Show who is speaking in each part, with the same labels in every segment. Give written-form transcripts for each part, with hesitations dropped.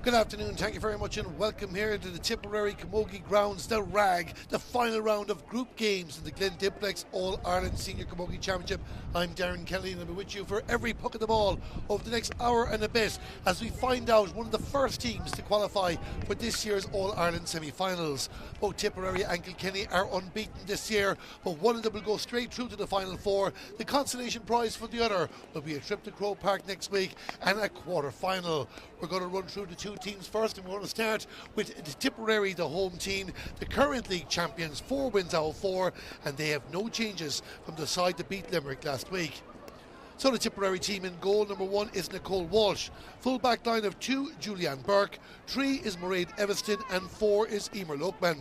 Speaker 1: Good afternoon, thank you very much and welcome here to the Tipperary Camogie grounds, the RAG, the final round of group games in the Glen Dimplex All-Ireland Senior Camogie Championship. I'm Darren Kelly and I'll be with you for every puck of the ball over the next hour and a bit as we find out one of the first teams to qualify for this year's All-Ireland semi-finals. Both Tipperary and Kilkenny are unbeaten this year, but one of them will go straight through to the Final Four. The consolation prize for the other will be a trip to Croke Park next week and a quarter-final. We're going to run through the two teams first, and we're going to start with the Tipperary, the home team, the current league champions, 4 wins out of 4, and they have no changes from the side that beat Limerick last week. So the Tipperary team in goal, number 1 is Nicole Walsh. Full back line of 2, Julianne Burke. 3 is Mairead Evanston, and 4 is Emer Lokman.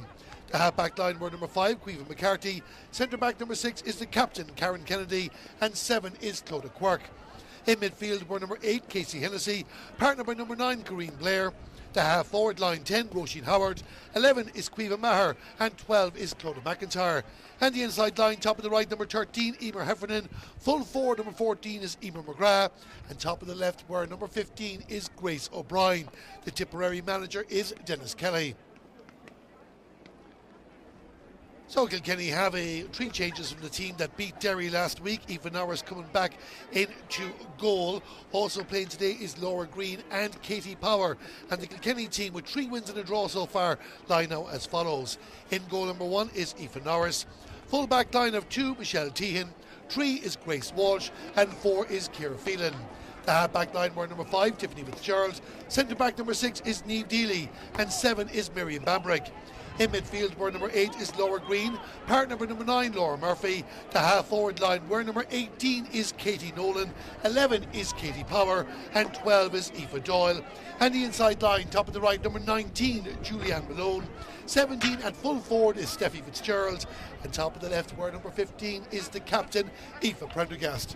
Speaker 1: The half-back line were number 5, Caoimhe McCarthy. Centre-back number 6 is the captain, Karen Kennedy, and 7 is Clodagh Quirk. In midfield were number 8, Casey Hennessy, partner by number 9, Corrine Blair. The half-forward line 10, Roisin Howard, 11 is Caoimhe Maher, and 12 is Clodagh McIntyre. And the inside line, top of the right, number 13, Emer Heffernan, full forward, number 14 is Emer McGrath, and top of the left, where number 15 is Grace O'Brien. The Tipperary manager is Dennis Kelly. So Kilkenny have 3 changes from the team that beat Derry last week. Aoife Norris coming back into goal. Also playing today is Laura Green and Katie Power. And the Kilkenny team, with 3 wins and a draw so far, line out as follows. In goal number 1 is Aoife Norris. Full back line of 2, Michelle Teehan. 3 is Grace Walsh, and 4 is Ciara Phelan. The half-back line were number 5, Tiffany Fitzgerald. Centre-back number 6 is Niamh Deely, and 7 is Miriam Bambrick. In midfield were number 8 is Laura Green, partner number 9 Laura Murphy. The half-forward line where number 18 is Katie Nolan, 11 is Katie Power, and 12 is Aoife Doyle. And the inside line, top of the right, number 19 Julianne Malone, 17 at full forward is Steffi Fitzgerald, and top of the left where number 15 is the captain Aoife Prendergast.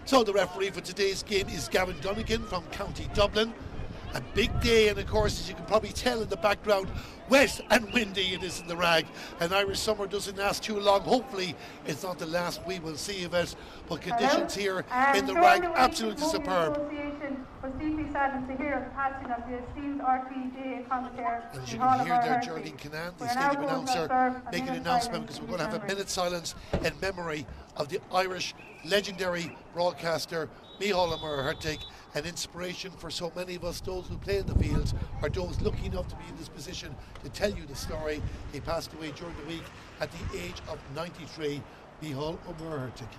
Speaker 1: So the referee for today's game is Gavin Dunnigan from County Dublin. A big day, and of course, as you can probably tell in the background, wet and windy it is in the RAG. An Irish summer doesn't last too long. Hopefully it's not the last we will see of it, but conditions here in the RAG absolutely superb.
Speaker 2: Was deeply saddened to hear of the passing of the esteemed RTJ commentator.
Speaker 1: And as you can hear there, Geraldine Cannan, the stadium announcer, making an announcement, because we're going to have a minute's silence in memory of the Irish legendary broadcaster Micheál O'Mara-Hurtig, an inspiration for so many of us, those who play in the field or those lucky enough to be in this position to tell you the story. He passed away during the week at the age of 93, Micheál O'Mara-Hurtig.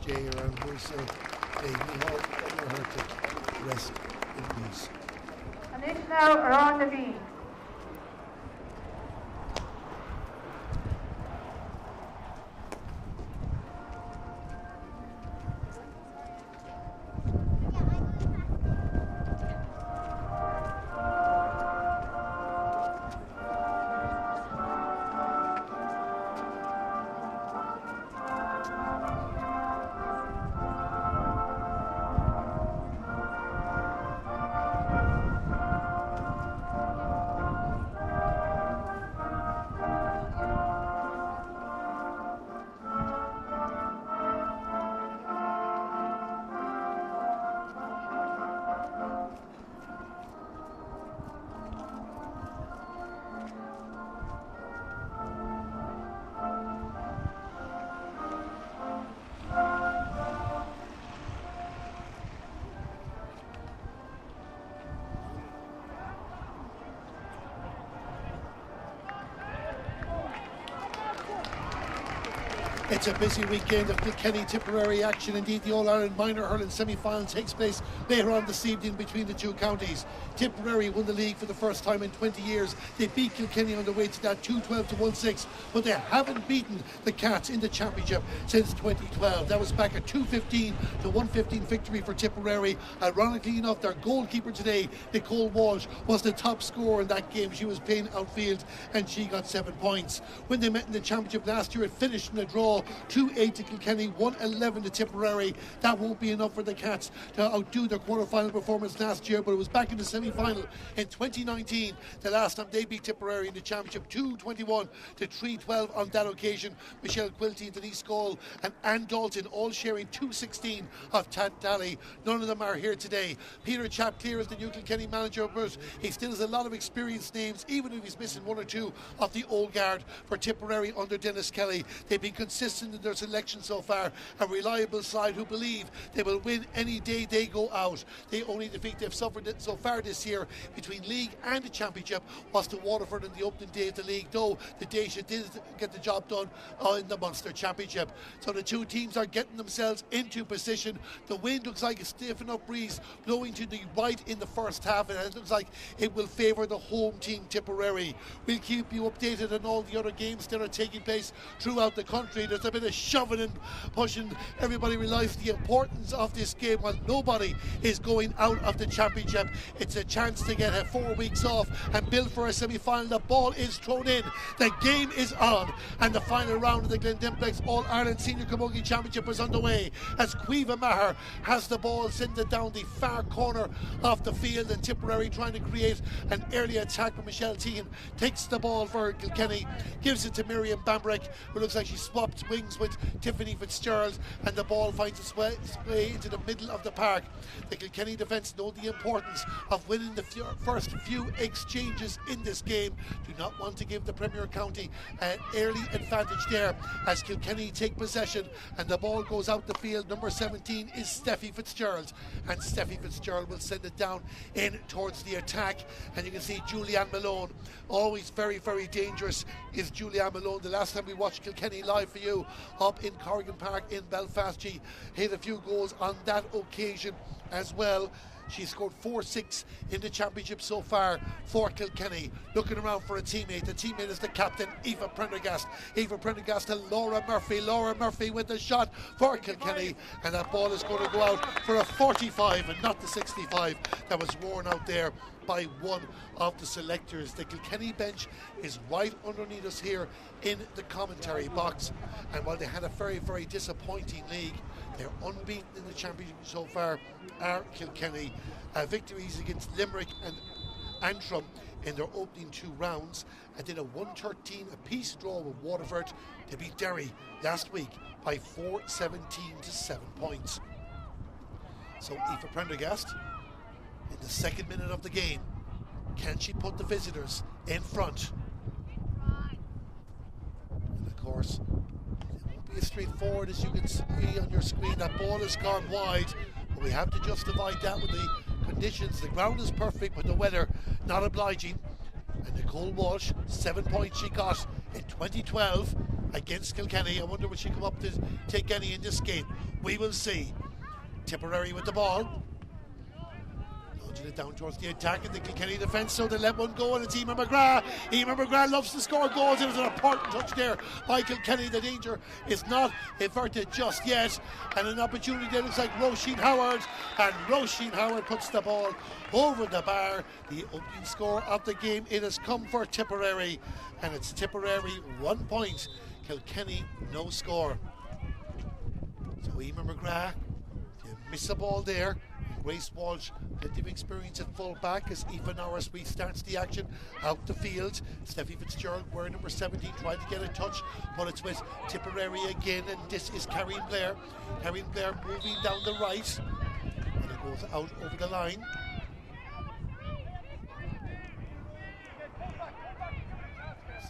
Speaker 1: Around Bruce, Micheál O'Mara-Hurtig, rest in peace.
Speaker 2: And it's now around the beat.
Speaker 1: It's a busy weekend of Kilkenny Tipperary action. Indeed, the All-Ireland Minor Hurling semi-final takes place later on this evening between the two counties. Tipperary won the league for the first time in 20 years. They beat Kilkenny on the way to that 2-12 to 1-6, but they haven't beaten the Cats in the championship since 2012. That was back a 2-15 to 1-15 victory for Tipperary. Ironically enough, their goalkeeper today, Nicole Walsh, was the top scorer in that game. She was playing outfield and she got 7 points. When they met in the championship last year, it finished in a draw, 2-8 to Kilkenny, 1-11 to Tipperary. That won't be enough for the Cats to outdo their quarter-final performance last year, but it was back in the semi-final in 2019, the last time they beat Tipperary in the championship, 2-21 to 3-12 on that occasion. Michelle Quilty, Denise Gall and Anne Dalton all sharing 2-16 of Tat Daly. None of them are here today. Peter Chapclear is the new Kilkenny manager, but he still has a lot of experienced names, even if he's missing one or two of the old guard for Tipperary under Dennis Kelly. They've been consistent in their selection so far, a reliable side who believe they will win any day they go out. The only defeat they've suffered so far this year between league and the championship was to Waterford in the opening day of the league, though the Dacia did get the job done in the Munster Championship. So the two teams are getting themselves into position. The wind looks like a stiff enough breeze blowing to the right in the first half, and it looks like it will favour the home team Tipperary. We'll keep you updated on all the other games that are taking place throughout the country. There's a bit of shoving and pushing. Everybody realises the importance of this game while nobody is going out of the championship. It's a chance to get 4 weeks off and build for a semi-final. The ball is thrown in, the game is on, and the final round of the Glen Dimplex All-Ireland Senior Camogie Championship is underway as Caoimhe Maher has the ball, send it down the far corner of the field, and Tipperary trying to create an early attack. But Michelle Tehan takes the ball for Kilkenny, gives it to Miriam Bambrick, who looks like she swapped wings with Tiffany Fitzgerald, and the ball finds its way into the middle of the park. The Kilkenny defence know the importance of winning the first few exchanges in this game. Do not want to give the Premier County an early advantage there as Kilkenny take possession, and the ball goes out the field. Number 17 is Steffi Fitzgerald, and Steffi Fitzgerald will send it down in towards the attack, and you can see Julianne Malone, always very, very dangerous is Julianne Malone. The last time we watched Kilkenny live for you up in Corrigan Park in Belfast, she hit a few goals on that occasion as well. She scored 4-6 in the championship so far for Kilkenny. Looking around for a teammate. The teammate is the captain, Eva Prendergast. Eva Prendergast to Laura Murphy. Laura Murphy with the shot for Kilkenny. And that ball is going to go out for a 45 and not the 65 that was worn out there by one of the selectors. The Kilkenny bench is right underneath us here in the commentary box. And while they had a very, very disappointing league, they're unbeaten in the championship so far, are Kilkenny. Victories against Limerick and Antrim in their opening 2 rounds, and did a 1-13 apiece draw with Waterford to beat Derry last week by 4-17 to 7 points. So Aoife Prendergast, in the second minute of the game, can she put the visitors in front? And of course, as straightforward as you can see on your screen. That ball has gone wide, but we have to justify that with the conditions. The ground is perfect, but the weather not obliging. And Nicole Walsh, 7 points she got in 2012 against Kilkenny. I wonder will she come up to take any in this game. We will see. Tipperary with the ball, launching it down towards the attack in the Kilkenny defence, so they let one go, and it's Emer McGrath. Emer McGrath loves to score goals. It was an important touch there by Kilkenny. The danger is not averted just yet, and an opportunity there looks like Roisin Howard, and Roisin Howard puts the ball over the bar. The opening score of the game, it has come for Tipperary, and it's Tipperary 1 point, Kilkenny no score. So Emer McGrath, you miss a ball there. Grace Walsh, plenty of experience at full back as Aoife Norris restarts the action out the field. Steffi Fitzgerald, wearing number 17, trying to get a touch, but it's with Tipperary again, and this is Karine Blair. Karine Blair moving down the right, and it goes out over the line.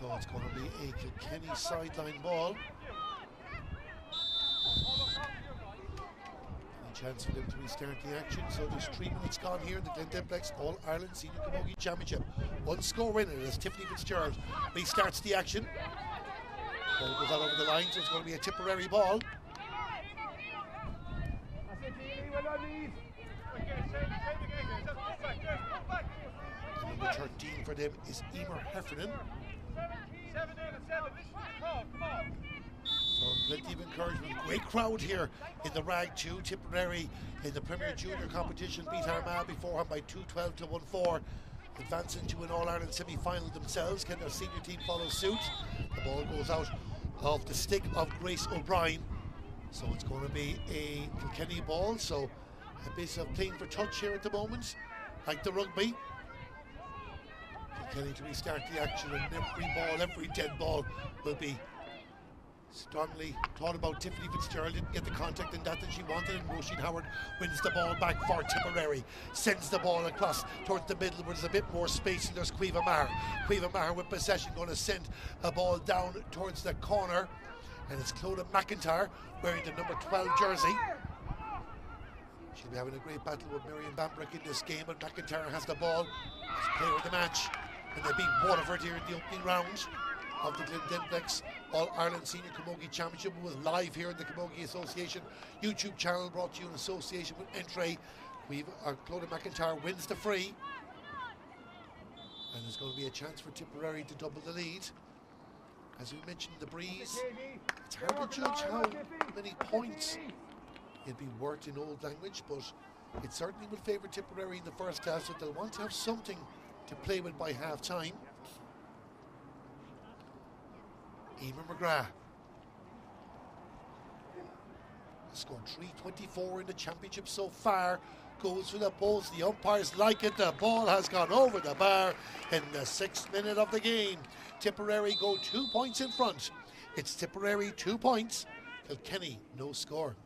Speaker 1: So it's going to be a Kilkenny sideline ball. Chance for them to restart the action. So there's 3 minutes gone here in the Glen Dimplex All-Ireland Senior Camogie Championship. 1 score winner as Tiffany Fitzgerald restarts the action. Ball goes out over the line, so it's going to be a Tipperary ball. Number 13 for them is Emer Heffernan. So plenty of encouragement. Great crowd here in the Rag 2. Tipperary in the Premier Junior competition beat Armagh beforehand by 2-12 to 1-4. Advancing to an All-Ireland semi-final themselves. Can their senior team follow suit? The ball goes out of the stick of Grace O'Brien. So it's going to be a Kilkenny ball. So a bit of playing for touch here at the moment, like the rugby. Kilkenny to restart the action, and every ball, every dead ball will be strongly thought about. Tiffany Fitzgerald didn't get the contact in that she wanted, and Roisin Howard wins the ball back for Tipperary, sends the ball across towards the middle where there's a bit more space, and there's Caoimhe Maher. Caoimhe Maher with possession, going to send a ball down towards the corner, and it's Clodagh McIntyre wearing the number 12 jersey. She'll be having a great battle with Miriam Bambrick in this game, but McIntyre has the ball as player of the match, and they beat Waterford here in the opening round of the Glen Dimplex All-Ireland Senior Camogie Championship. It was live here in the Camogie Association YouTube channel, brought to you in association with Entray. Clodagh McIntyre wins the free, and there's going to be a chance for Tipperary to double the lead. As we mentioned, the breeze, it's hard to judge how many points it'd be worth in old language, but it certainly will favour Tipperary in the first half, so they'll want to have something to play with by half time. Emer McGrath has scored 324 in the championship so far. Goes for the post. The umpires like it. The ball has gone over the bar in the 6th minute of the game. Tipperary go 2 points in front. It's Tipperary 2 points. Kilkenny no score.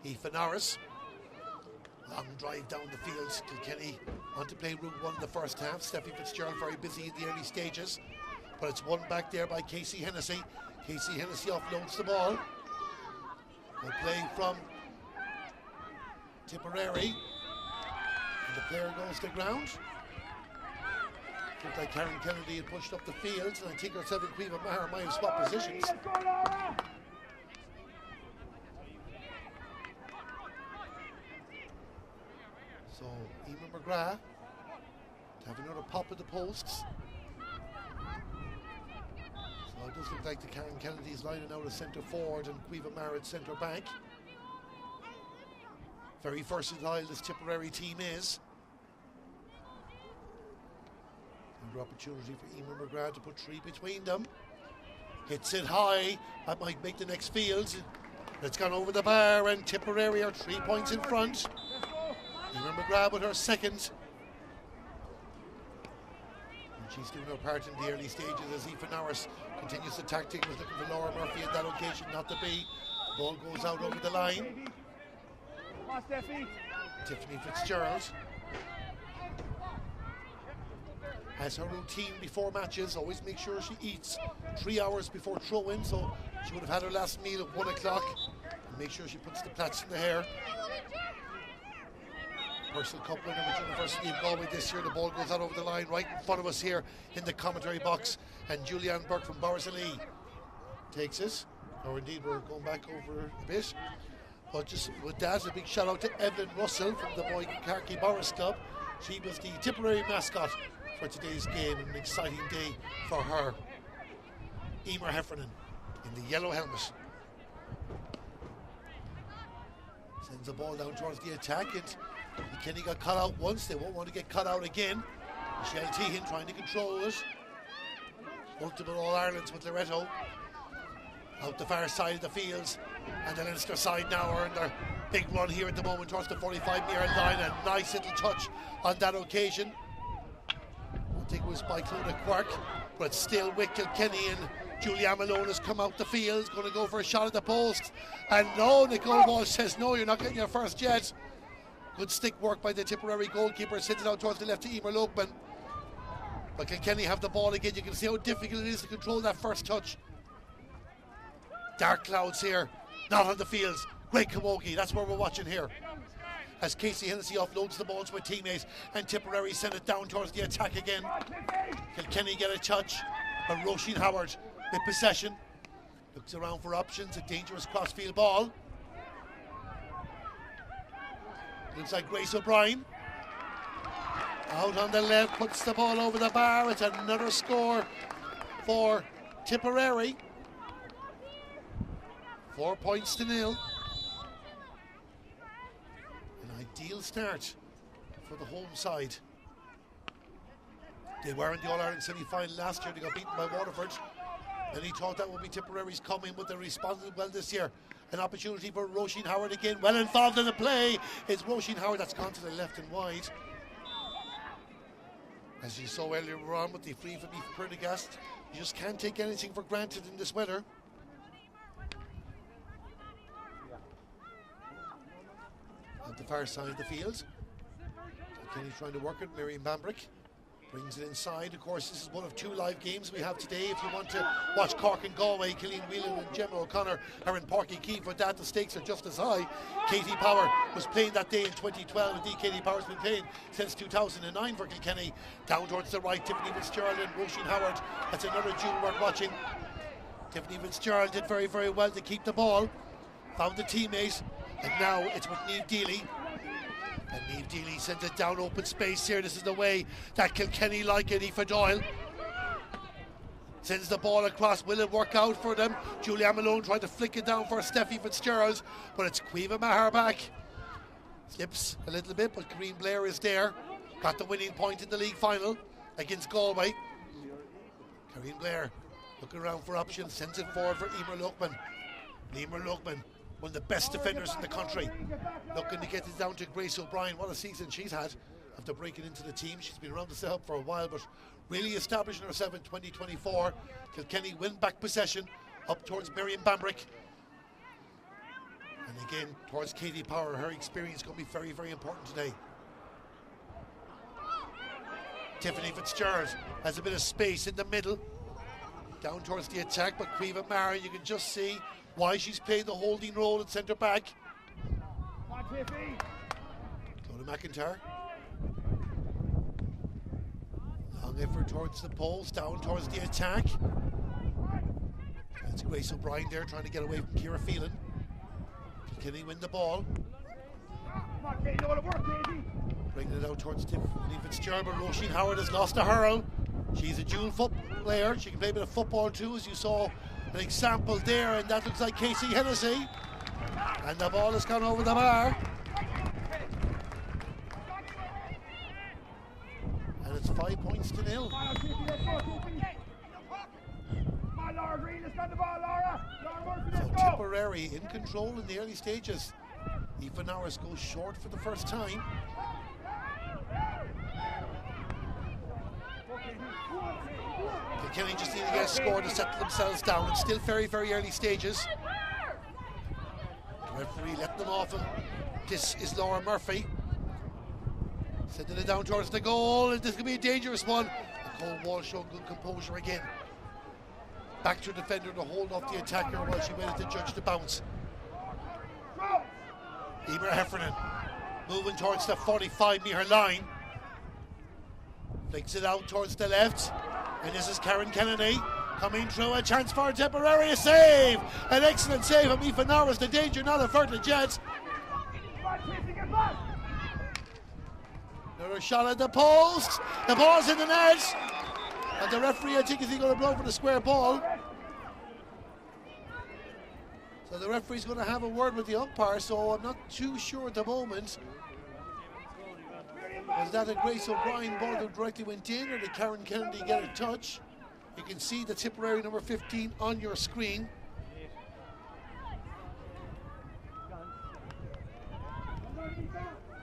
Speaker 1: Aoife Norris. Long drive down the field. Kilkenny want to play route one in the first half. Steffi Fitzgerald very busy in the early stages, but it's won back there by Casey Hennessy. Casey Hennessy offloads the ball. Good play from Tipperary, and the player goes to ground. Looked like Karen Kennedy had pushed up the field, and I think herself and Caoimhe Maher might have swapped positions. So Emer McGrath to have another pop at the posts. So it does look like the Karen Kennedy's lining out as centre forward and Caoimhe Maher at centre back. Very versatile this Tipperary team is. Another opportunity for Emer McGrath to put three between them. Hits it high. That might make the next field. It's gone over the bar, and Tipperary are 3 points in front. Emer McGrath with her second. And she's doing her part in the early stages as Aoife Norris continues the tactic, was looking for Laura Murphy at that occasion, not to be. The ball goes out over the line. Tiffany Fitzgerald has her routine before matches, always make sure she eats 3 hours before throw-in, so she would have had her last meal at 1 o'clock, and make sure she puts the plaits in the hair. Personal cup winner with University of Galway this year. The ball goes out over the line right in front of us here in the commentary box, and Julianne Burke from Borrisalee takes it, or indeed we're going back over a bit. But just with that, a big shout out to Evelyn Russell from the Boycarkey Boris Club. She was the Tipperary mascot for today's game, and an exciting day for her. Emer Heffernan in the yellow helmet sends the ball down towards the attack, and Kilkenny got cut out once, they won't want to get cut out again. Michelle Tehan trying to control it. Multiple All-Irelands with Loretto. Out the far side of the fields, and the Leinster side now are in their big run here at the moment towards the 45-yard line. A nice little touch on that occasion. I think it was by Clodagh Quirk, but still with Kilkenny, and Julia Malone has come out the field, going to go for a shot at the post, and no, Nicole Walsh says no, you're not getting your first yet. Good stick work by the Tipperary goalkeeper, sends it out towards the left to Emer Lokeman. But Kilkenny have the ball again. You can see how difficult it is to control that first touch. Dark clouds here, not on the fields. Great Camogie, that's where we're watching here. As Casey Hennessy offloads the ball to a teammate, and Tipperary send it down towards the attack again. Kilkenny get a touch, but Roisin Howard with possession. Looks around for options, a dangerous crossfield ball. Looks like Grace O'Brien. Out on the left, puts the ball over the bar. It's another score for Tipperary. 4 points to nil. An ideal start for the home side. They were in the All-Ireland semi-final last year. They got beaten by Waterford. And he thought that would be Tipperary's coming, but they responded well this year. An opportunity for Roisin Howard again. Well involved in the play. It's Roisin Howard that's gone to the left and wide. As you saw earlier on with the free for me for Prendergast, you just can't take anything for granted in this weather. At the far side of the field, Kenny's trying to work it. Miriam Bambrick brings it inside. Of course, this is one of 2 live games we have today. If you want to watch Cork and Galway, Killeen Whelan and Gemma O'Connor are in Parky Key. For that, the stakes are just as high. Katie Power was playing that day in 2012. Indeed, Katie Power's been playing since 2009 for Kilkenny. Down towards the right, Tiffany Fitzgerald and Roisin Howard. That's another duel worth watching. Tiffany Fitzgerald did very, very well to keep the ball. Found the teammate, and now it's with Niamh Deely. And Niamh Deely sends it down open space here. This is the way that Kilkenny like it. Aoife Doyle sends the ball across. Will it work out for them? Julia Malone tried to flick it down for Steffi Fitzgerald, but it's Caoimhe Maher back. Slips a little bit, but Corinne Blair is there. Got the winning point in the league final against Galway. Corinne Blair looking around for options, sends it forward for Emer Lookman. Emer Lookman, one of the best defenders in the country, looking to get it down to Grace O'Brien. What a season she's had after breaking into the team. She's been around the setup for a while, but really establishing herself in 2024. Kilkenny win back possession up towards Miriam Bambrick. And again, towards Katie Power. Her experience is going to be very, very important today. Tiffany Fitzgerald has a bit of space in the middle. Down towards the attack, but Caoimhe Maher, you can just see why she's played the holding role at centre back. Clodagh McIntyre. Long effort towards the post, down towards the attack. That's Grace O'Brien there trying to get away from Ciara Phelan. Kilkenny win the ball. Bringing it out towards Tiffany Fitzgerald, but Roisin Howard has lost a hurl. She's a dual foot player. She can play a bit of football too, as you saw an example there, and that looks like Casey Hennessy. And the ball has gone over the bar. And it's 5 points to nil. So Tipperary in control in the early stages. Aoife Norris goes short for the first time. Kilkenny just need to get a score to settle themselves down. It's still very, very early stages. The referee let them off him. This is Laura Murphy. Sending it down towards the goal, and this could be a dangerous one. Nicole Walsh showing good composure again. Back to the defender to hold off the attacker while she waited to judge the bounce. Emer Heffernan moving towards the 45-metre line. Flicks it out towards the left. And this is Karen Kennedy coming through. A chance for Tipperary. A save! An excellent save from Aoife Norris. The danger not averted yet. Another shot at the post. The ball's in the net. And the referee, I think, is going to blow for the square ball. So the referee's going to have a word with the umpire, so I'm not too sure at the moment. Was that a Grace O'Brien ball that directly went in, or did Karen Kennedy get a touch? You can see the Tipperary number 15 on your screen.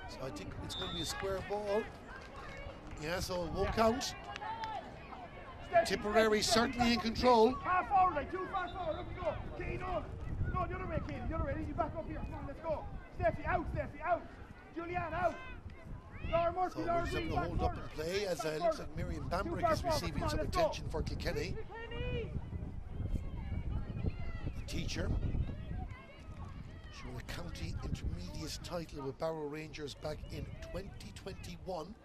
Speaker 1: So I think it's going to be a square ball. Yeah, so it won't count. Tipperary certainly in control.
Speaker 3: Half forward, like too far forward. Up you go. Kane on. No, the other way, Kane. The other way. You back up here. Come on, let's go. Steffi out. Steffi out. Julianne out. Laura Murphy.
Speaker 1: So we're just able to hold up and play as it looks like Miriam Bambrick is receiving some attention for Kilkenny. The teacher. She won a county intermediate title with Barrow Rangers back in 2021.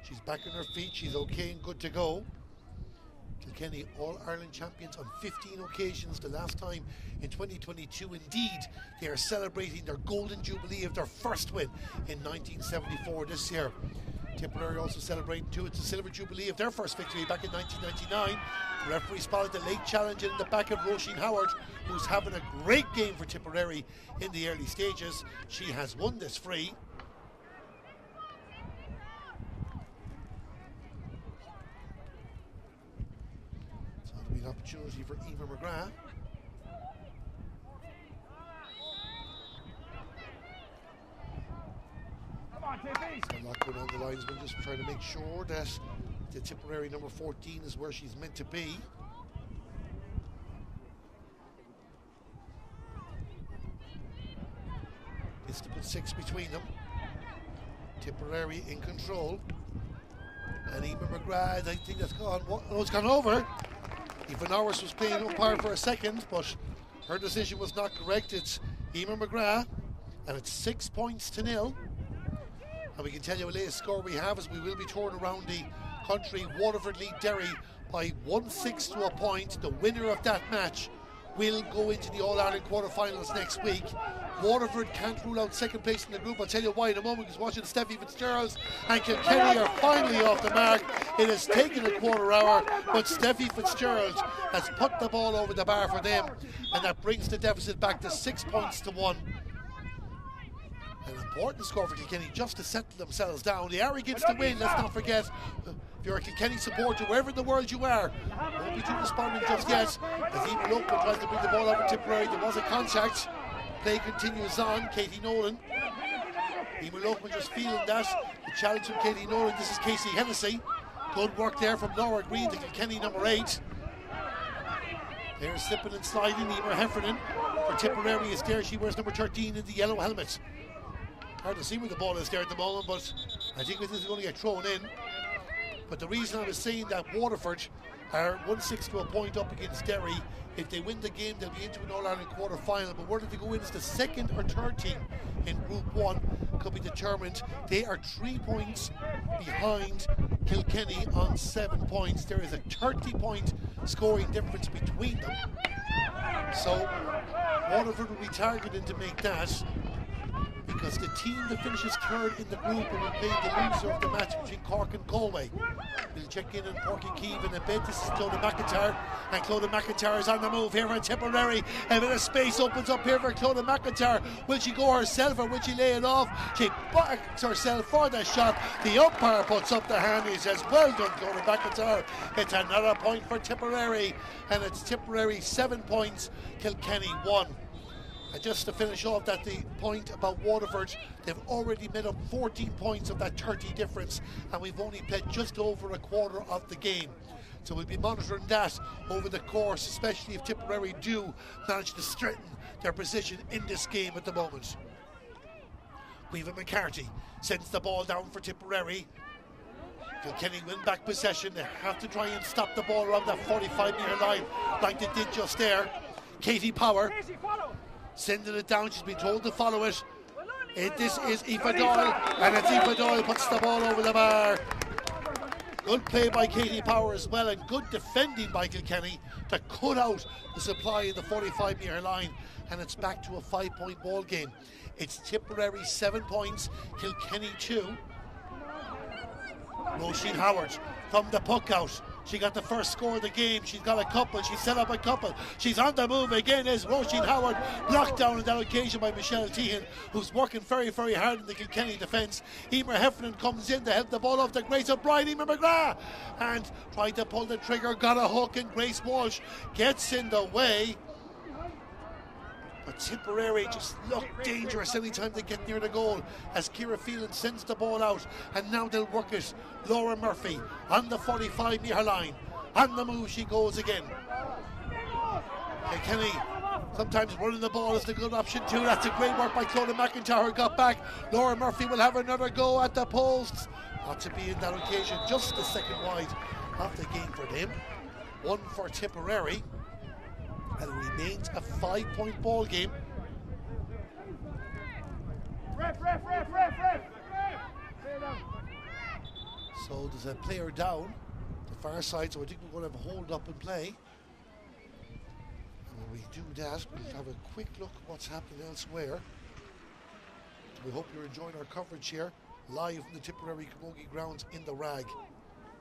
Speaker 1: She's back on her feet. She's okay and good to go. Kilkenny All-Ireland champions on 15 occasions, the last time in 2022. Indeed, they are celebrating their golden jubilee of their first win in 1974 this year. Tipperary also celebrating too. It's the silver jubilee of their first victory back in 1999. The referee spotted the late challenge in the back of Roisin Howard, who's having a great game for Tipperary in the early stages. She has won this free. So there'll be an opportunity for Eva McGrath. So a lot going on the linesman, just trying to make sure that the Tipperary number 14 is where she's meant to be. It's to put 6 between them. Tipperary in control. And Eva McGrath, I think that's gone. Oh, it's gone over. Eva Norris was playing umpire for a second, but her decision was not correct. It's Eva McGrath, and it's 6 points to 0. And we can tell you the latest score we have as we will be touring around the country. Waterford lead Derry by 1-6 to a point. The winner of that match will go into the All-Ireland quarter-finals next week. Waterford can't rule out second place in the group. I'll tell you why in a moment, because watching Steffi Fitzgerald and Kilkenny are finally off the mark. It has taken a quarter hour, but Steffi Fitzgerald has put the ball over the bar for them, and that brings the deficit back to 6 points to 1. An important score for Kilkenny just to settle themselves down. The arrogance to win, let's not forget. If you're a Kilkenny supporter, wherever in the world you are, don't be too despondent just yet. As Eva Lopeman tries to bring the ball over Tipperary, there was a contact. Play continues on. Katie Nolan. Eva Lopeman just feeling that. The challenge from Katie Nolan. This is Casey Hennessy. Good work there from Laura Green, the Kilkenny number 8. They're slipping and sliding. Emer Heffernan for Tipperary is there. She wears number 13 in the yellow helmet. Hard to see where the ball is there at the moment, but I think this is going to get thrown in. But the reason I was saying that Waterford are 1-6 to a point up against Derry. If they win the game, they'll be into an All-Ireland quarter-final. But whether they go in as the second or third team in Group 1 could be determined. They are 3 points behind Kilkenny on 7 points. There is a 30-point scoring difference between them. So Waterford will be targeted to make that, because the team that finishes third in the group will play the loser of the match between Cork and Galway. We'll check in on Cork and Keeve in a bit. This is Clodagh McIntyre, and Clodagh McIntyre is on the move here for Tipperary. A bit of space opens up here for Clodagh McIntyre. Will she go herself or will she lay it off? She backs herself for the shot. The umpire puts up the hand. He says, well done, Clodagh McIntyre. It's another point for Tipperary, and it's Tipperary 7 points, Kilkenny 1. And just to finish off that, the point about Waterford, they've already made up 14 points of that 30 difference, and we've only played just over a quarter of the game. So we'll be monitoring that over the course, especially if Tipperary do manage to strengthen their position in this game at the moment. Weaver McCarthy sends the ball down for Tipperary. Kilkenny win back possession. They have to try and stop the ball around that 45-metre line like they did just there. Katie Power sending it down. She's been told to follow it. This is Aoife Doyle, and it's Aoife Doyle puts the ball over the bar. Good play by Katie Power as well, and good defending by Kilkenny to cut out the supply in the 45-metre line, and it's back to a 5-point ball game. It's Tipperary 7 points, Kilkenny 2. Roisin Howard from the puck out. She got the first score of the game. She's got a couple. She's set up a couple. She's on the move again as Roisin Howard blocked down on that occasion by Michelle Tehan, who's working very, very hard in the Kilkenny defence. Emer Heffernan comes in to help the ball off to Grace O'Brien. Emer McGrath and tried to pull the trigger, got a hook, and Grace Walsh gets in the way. But Tipperary just look dangerous anytime they get near the goal as Ciara Phelan sends the ball out, and now they'll work it. Laura Murphy on the 45-metre line. On the move she goes again. Kilkenny sometimes running the ball is the good option too. That's a great work by Clodagh McIntyre, who got back. Laura Murphy will have another go at the posts. Not to be in that occasion, just the second wide of the game for them. One for Tipperary. And it remains a 5-point ball game.
Speaker 3: Ref.
Speaker 1: So there's a player down. The far side, so I think we're going to have a hold up and play. And when we do that, we'll have a quick look at what's happening elsewhere. We hope you're enjoying our coverage here, live from the Tipperary Camogie grounds in the Rag.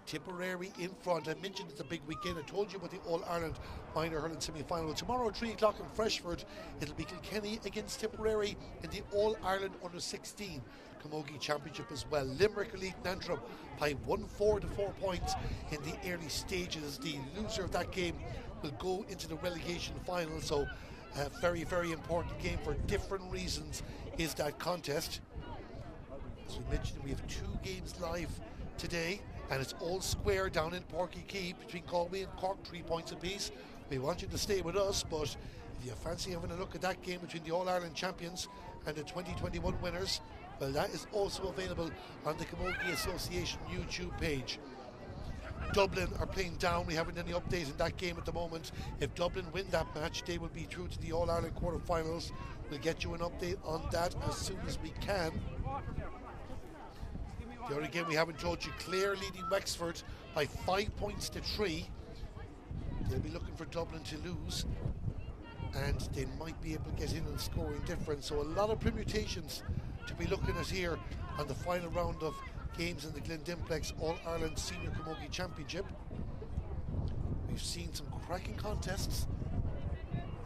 Speaker 1: Tipperary in front. I mentioned it's a big weekend. I told you about the All-Ireland Minor Hurling semi-final. Tomorrow at 3 o'clock in Freshford, it'll be Kilkenny against Tipperary in the All-Ireland Under-16 Camogie Championship as well. Limerick will lead Antrim by 1-4 to 4 points in the early stages. The loser of that game will go into the relegation final, so a very, very important game for different reasons is that contest. As we mentioned, we have 2 games live today, and it's all square down in Porky Key between Galway and Cork, 3 points apiece. We want you to stay with us, but if you fancy having a look at that game between the All-Ireland champions and the 2021 winners, well, that is also available on the Camogie Association YouTube page. Dublin are playing down. We haven't any updates in that game at the moment. If Dublin win that match, they will be through to the All-Ireland quarterfinals. We'll get you an update on that as soon as we can. The other game we haven't told you, Clare leading Wexford by 5 points to 3. They'll be looking for Dublin to lose, and they might be able to get in and scoring difference. So a lot of permutations to be looking at here on the final round of games in the Glen Dimplex All-Ireland Senior Camogie Championship. We've seen some cracking contests.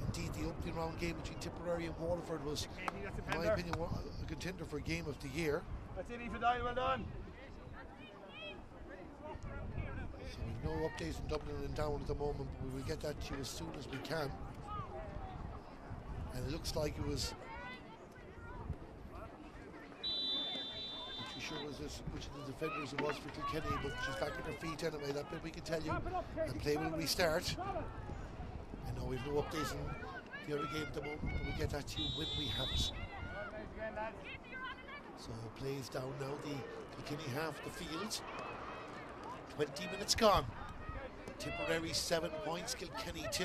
Speaker 1: Indeed, the opening round game between Tipperary and Waterford was, in my opinion, a contender for Game of the Year.
Speaker 3: That's it, Aoife, well done.
Speaker 1: So we've no updates in Dublin and Down at the moment, but we will get that to you as soon as we can. And it looks like it was... not too sure which of the defenders it was for Kilkenny, but she's back on her feet anyway, that bit we can tell you. And play will restart. I know we've no updates in the other game at the moment, but we'll get that to you when we have it. So plays down now the Kilkenny half the field. 20 minutes gone. Tipperary 7 points, Kilkenny 2.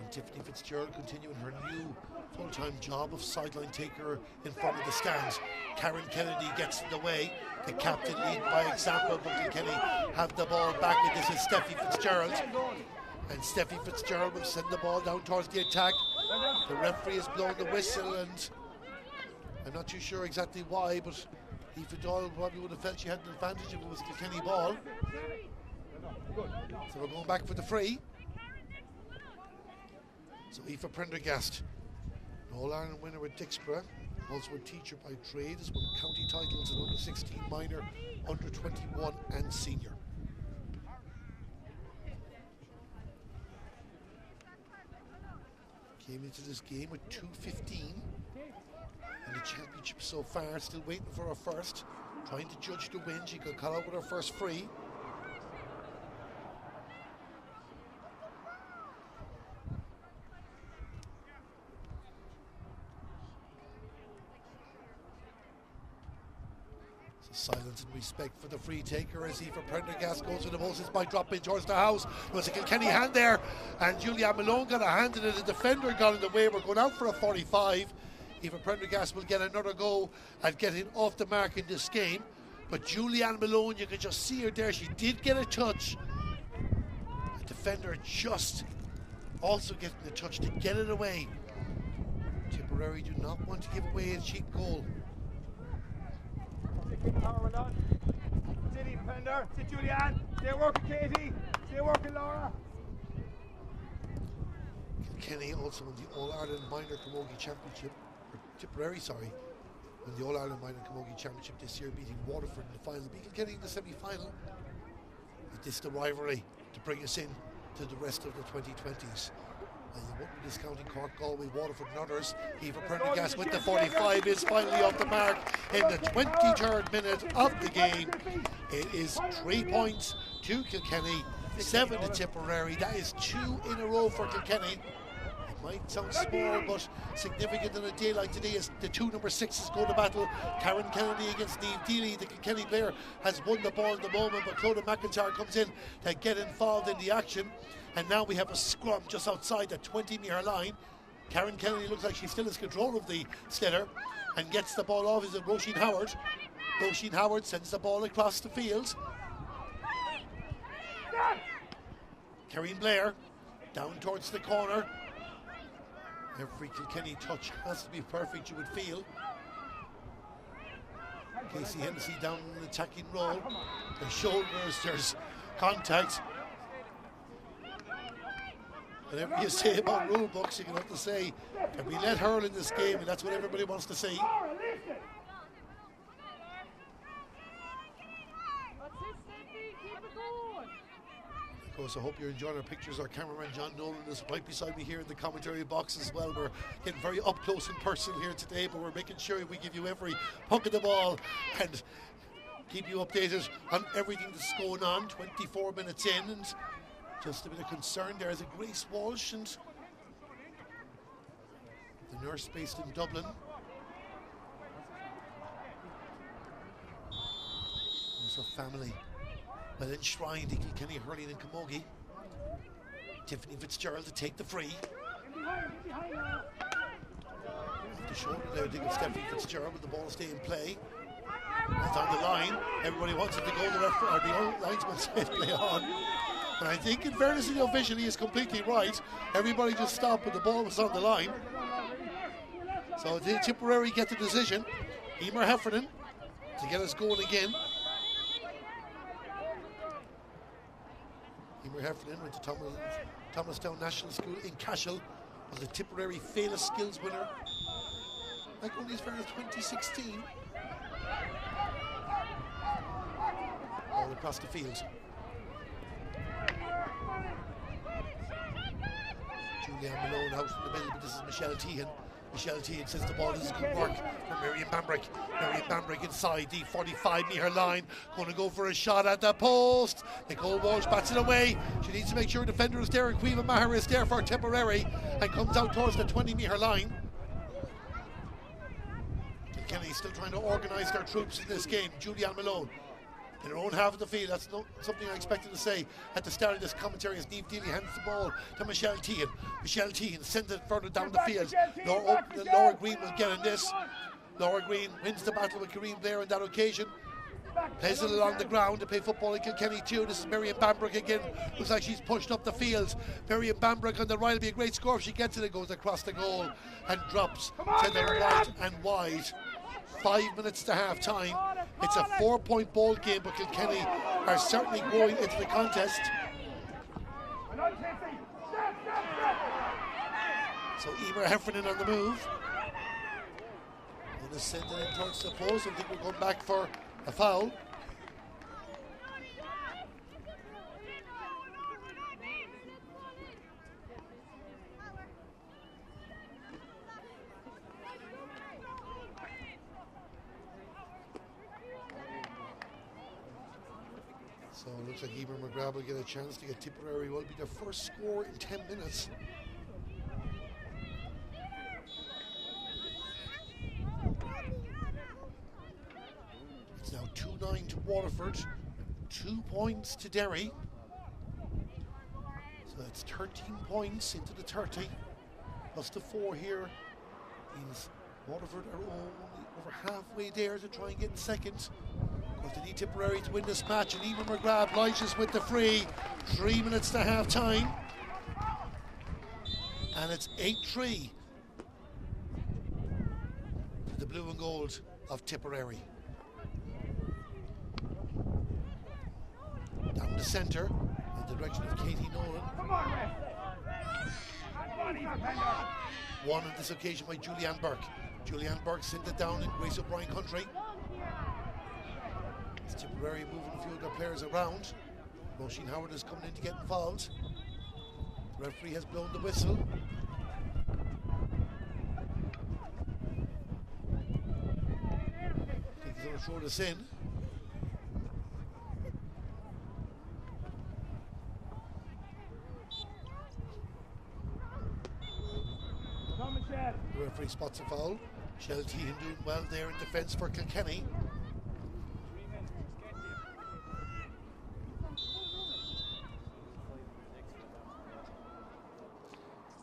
Speaker 1: And Tiffany Fitzgerald continuing her new full-time job of sideline taker in front of the stands. Karen Kennedy gets in the way. The captain lead by example, but Kilkenny have the ball back, and this is Steffi Fitzgerald. And Steffi Fitzgerald will send the ball down towards the attack. The referee has blown the whistle, and I'm not too sure exactly why, but Aoife Doyle probably would have felt she had an advantage if it was a Kilkenny ball. So we're going back for the free. So Aoife Prendergast, an All-Ireland winner with Dixborough, also a teacher by trade, has won county titles in under 16 minor, under 21 and senior. Came into this game with 2:15 in the championship so far, still waiting for her first, trying to judge the win. She could call out with her first free. Silence and respect for the free taker as Aoife Prendergast goes to the Moses by dropping towards the house. There was a Kilkenny hand there, and Julianne Malone got a hand in it. The defender got in the way. We're going out for a 45. Aoife Prendergast will get another go at getting off the mark in this game. But Julianne Malone, you can just see her there. She did get a touch. The defender just also getting the touch to get it away. Tipperary do not want to give away a cheap goal.
Speaker 3: Power, well done. Sit in, Pender. Sit, Julianne. Stay working, Katie. Stay working, Laura.
Speaker 1: Kilkenny also won the All-Ireland Minor Camogie Championship, or Tipperary, sorry, won the All-Ireland Minor Camogie Championship this year, beating Waterford in the final, beat Kilkenny in the semi-final. It is the rivalry to bring us in to the rest of the 2020s. And you won't be discounting Cork, Galway, Waterford and others. Aoife Prendergast with the 45 is finally off the mark in the 23rd minute of the game. It is 3 points to Kilkenny, 7 to Tipperary. That is 2 in a row for Kilkenny. It might sound small, but significant on a day like today as the 2 number 6s go to battle. Karen Kennedy against Niamh Deely. The Kilkenny player has won the ball at the moment, but Clodagh McIntyre comes in to get involved in the action. And now we have a scrum just outside the 20-metre line. Karen Kennedy looks like she still has control of the sliotar and gets the ball off. Is it Roisin Howard? Roisin Howard sends the ball across the field. Kerrien Blair down towards the corner. Every Kilkenny touch has to be perfect, you would feel. Casey Hennessy down in the attacking role. The shoulders, there's contact. Whatever you say about rule books, you can have to say, can we let hurl in this game? And that's what everybody wants to see. Of course, I hope you're enjoying our pictures. Our cameraman John Nolan is right beside me here in the commentary box as well. We're getting very up close and personal here today, but we're making sure we give you every puck of the ball and keep you updated on everything that's going on. 24 minutes in, and just a bit of concern there is a Grace Walsh and the nurse based in Dublin. There's her family. Well enshrined in Kilkenny hurling in Camogie. Tiffany Fitzgerald to take the free. The shoulder there, I think it's Stephanie Fitzgerald with the ball stay in play. It's on the line. Everybody wants it to go. The linesman says play on. And I think in fairness to the official, he is completely right. Everybody just stopped when the ball was on the line. So the Tipperary get the decision. Emer Heffernan to get us going again. Emer Heffernan went to Thomastown National School in Cashel, was the Tipperary Famous Skills winner. Like only as far as 2016. All across the field. Julianne Malone out in the middle, but this is Michelle Tehan. Michelle Tehan says the ball is good work for Miriam Bambrick. Miriam Bambrick inside the 45-metre line, going to go for a shot at the post. Nicole Walsh bats it away. She needs to make sure defender is there, and Cueva Maher is there for Tipperary, and comes out towards the 20-metre line. Kilkenny still trying to organise their troops in this game. Julianne Malone in her own half of the field. That's not something I expected to say at the start of this commentary, as Niamh Deely hands the ball to Michelle Tehan. Michelle Tehan sends it further down the field. Laura Green will get in this. Laura Green wins the battle with Kerrien Blair on that occasion. Plays it along the ground to play football in Kilkenny too. This is Miriam Bambrick again. Looks like she's pushed up the field. Miriam Bambrick on the right will be a great score if she gets it. It goes across the goal and drops to the right and wide. 5 minutes to half time. It's a 4-point ball game, but Kilkenny are certainly growing into the contest. So Emer Heffernan on the move. Going to send it in towards the post. I think we're going back for a foul. So it looks like Emer McGrath will get a chance to get Tipperary. Will be their first score in 10 minutes. It's now 2-9 to Waterford, 2 points to Derry. So that's 13 points into the 30. Plus the 4 here means Waterford are only over halfway there to try and get in second. They need Tipperary to win this match, and Emer McGrath obliges with the free. 3 minutes to half time, and it's 8-3 to the blue and gold of Tipperary. Down the centre in the direction of Katie Nolan. One on this occasion by Julianne Burke. Julianne Burke sent it down in Grace O'Brien country. Tipperary moving a few of their players around. Roisin Howard is coming in to get involved. The referee has blown the whistle. I think he's going to throw this in. The referee spots a foul. Michelle Tehan doing well there in defence for Kilkenny.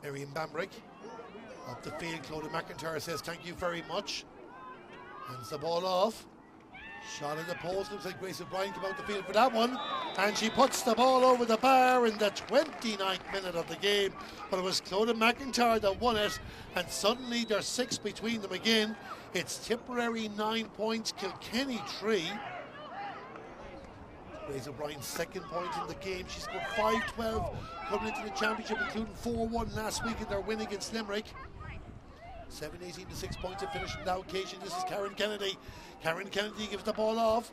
Speaker 1: Miriam Bambrick up the field. Clodagh McIntyre says thank you very much. Hands the ball off. Shot in the post, looks like Grace O'Brien came out the field for that one, and she puts the ball over the bar in the 29th minute of the game. But it was Clodagh McIntyre that won it, and suddenly there's 6 between them again. It's Tipperary 9 points, Kilkenny 3. Grace O'Brien's second point in the game. She scored 5-12 coming into the championship, including 4-1 last week in their win against Limerick. 7-18 to 6 points to finish on the occasion. This is Karen Kennedy. Karen Kennedy gives the ball off.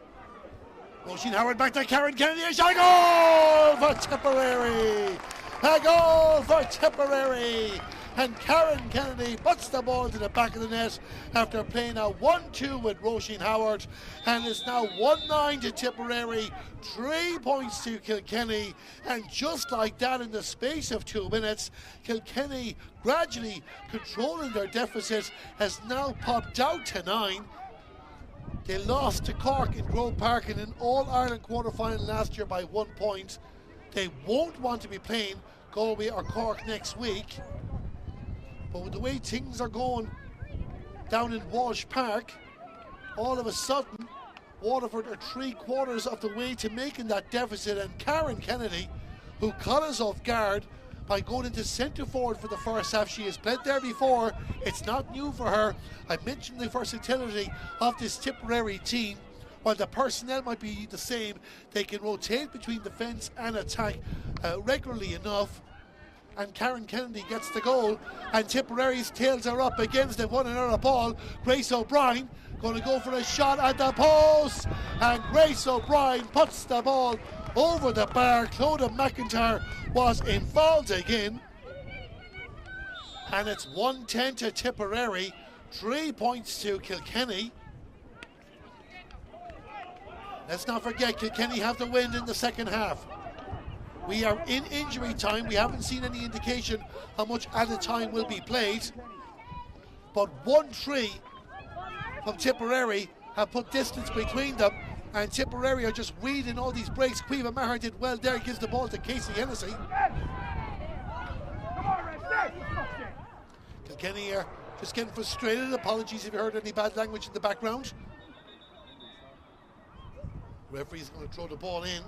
Speaker 1: Roisin Howard back to Karen Kennedy. A shot, goal for Tipperary. A goal for Tipperary. And Karen Kennedy puts the ball to the back of the net after playing a 1-2 with Roisin Howard. And it's now 1-9 to Tipperary, 3 points to Kilkenny. And just like that, in the space of 2 minutes, Kilkenny, gradually controlling their deficit, has now popped out to 9. They lost to Cork in Grove Park in an All-Ireland quarter-final last year by 1 point. They won't want to be playing Galway or Cork next week. But with the way things are going down in Walsh Park, all of a sudden, Waterford are 3/4 of the way to making that deficit. And Karen Kennedy, who caught us off guard by going into centre forward for the first half, she has played there before. It's not new for her. I mentioned the versatility of this Tipperary team. While the personnel might be the same, they can rotate between defence and attack regularly enough. And Karen Kennedy gets the goal, and Tipperary's tails are up against the one another ball. Grace O'Brien going to go for a shot at the post, and Grace O'Brien puts the ball over the bar. Clodagh McIntyre was involved again, and it's 1-10 to Tipperary, 3 points to Kilkenny. Let's not forget, Kilkenny have the win in the second half. We are in injury time. We haven't seen any indication how much added time will be played. But 1-3 from Tipperary have put distance between them. And Tipperary are just reading all these breaks. Quiva Maher did well there, gives the ball to Casey Hennessy. Kilkenny here just getting frustrated. Apologies if you heard any bad language in the background. Referee's going to throw the ball in.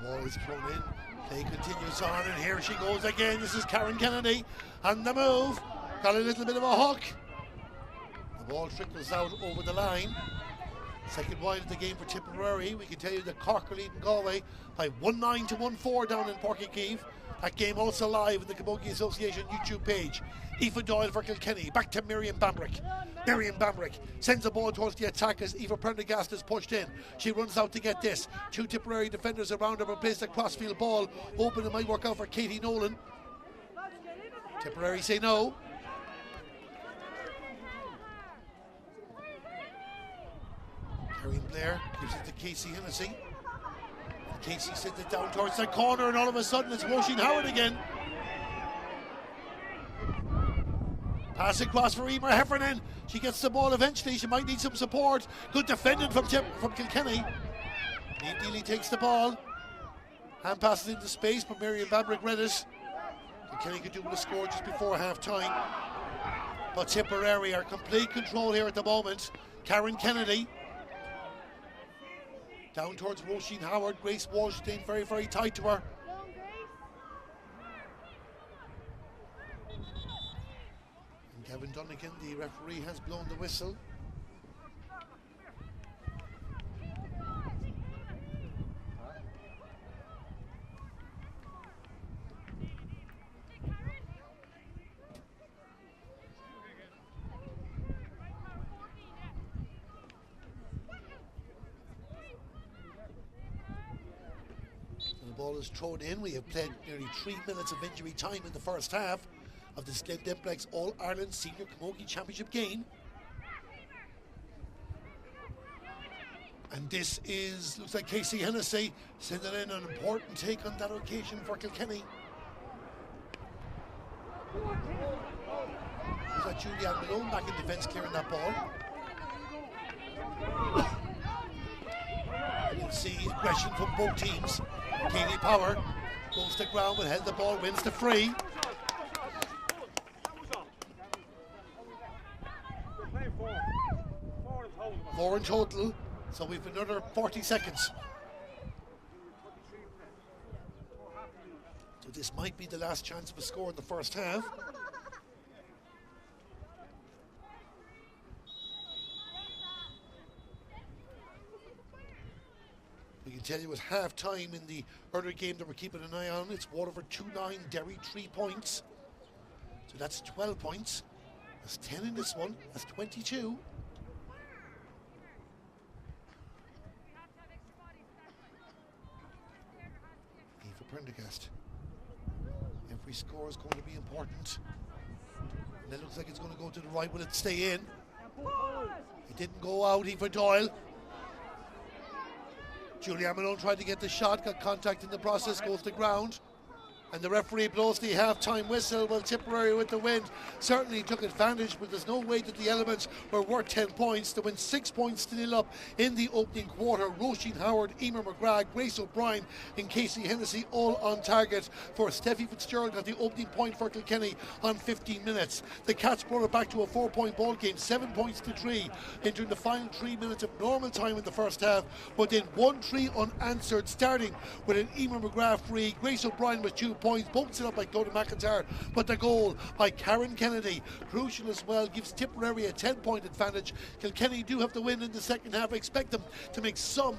Speaker 1: Ball is thrown in. Play continues on, and here she goes again. This is Karen Kennedy on the move. Got a little bit of a hook. The ball trickles out over the line. Second wide of the game for Tipperary. We can tell you that Cork are leading Galway by 1-9 to 1-4 down in Páirc Uí Chaoimh. That game also live in the Camogie Association YouTube page. Aoife Doyle for Kilkenny, back to Miriam Bambrick. Miriam Bambrick sends the ball towards the attack as Eva Prendergast is pushed in. She runs out to get this. 2 Tipperary defenders around her, but plays the crossfield ball. Open, it might work out for Katie Nolan. Tipperary say no. Karine Blair gives it to Casey Hennessy. Casey sends it down towards the corner, and all of a sudden it's Roisin Howard again. Pass across for Emer Heffernan. She gets the ball eventually. She might need some support. Good defending from Kilkenny. Niamh Deely takes the ball. Hand passes into space, but Miriam Bambrick read it. Kilkenny could do with a score just before half time. But Tipperary are complete control here at the moment. Karen Kennedy. Down towards Roisin Howard. Grace Walsh staying very, very tight to her. And Kevin Dunnigan, the referee, has blown the whistle. The ball is thrown in. We have played nearly 3 minutes of injury time in the first half of this Glen Dimplex All-Ireland Senior Camogie Championship game. And this is, looks like Casey Hennessy sending in an important take on that occasion for Kilkenny. Looks like Julianne Malone back in defence clearing that ball. We'll see aggression from both teams. Katie Power goes to ground but held the ball, wins the free. 4 in total, so we've another 40 seconds. So this might be the last chance of a score in the first half. We can tell you at half time in the other game that we're keeping an eye on, it's Waterford 2-9, Derry 3 points. So that's 12 points. That's 10 in this one, that's 22. Prendergast. Every score is going to be important. And it looks like it's going to go to the right. Will it stay in? It didn't go out. Eva Doyle. Julia Malone tried to get the shot, got contact in the process, goes to ground. And the referee blows the half-time whistle. Well, Tipperary with the win certainly took advantage, but there's no way that the Elements were worth 10 points. To win 6 points to nil up in the opening quarter. Roisin Howard, Emer McGrath, Grace O'Brien and Casey Hennessy all on target for Steffi Fitzgerald got the opening point for Kilkenny on 15 minutes. The Cats brought it back to a 4-point ball game, 7 points to 3 entering the final 3 minutes of normal time in the first half, but then 1-3 unanswered, starting with an Emer McGrath free. Grace O'Brien with 2 points, both set up by Clodagh McIntyre, but the goal by Karen Kennedy, crucial as well, gives Tipperary a 10-point advantage. Kilkenny do have to win in the second half. I expect them to make some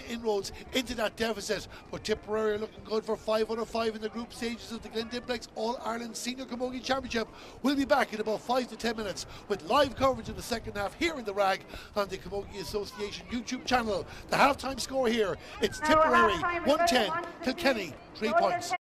Speaker 1: inroads into that deficit, but Tipperary are looking good for 5 out of 5 in the group stages of the Glen Dimplex All-Ireland Senior Camogie Championship. We'll be back in about 5 to 10 minutes with live coverage of the second half here in the RAG on the Camogie Association YouTube channel. The halftime score here, it's Tipperary 110, Kilkenny 3 points.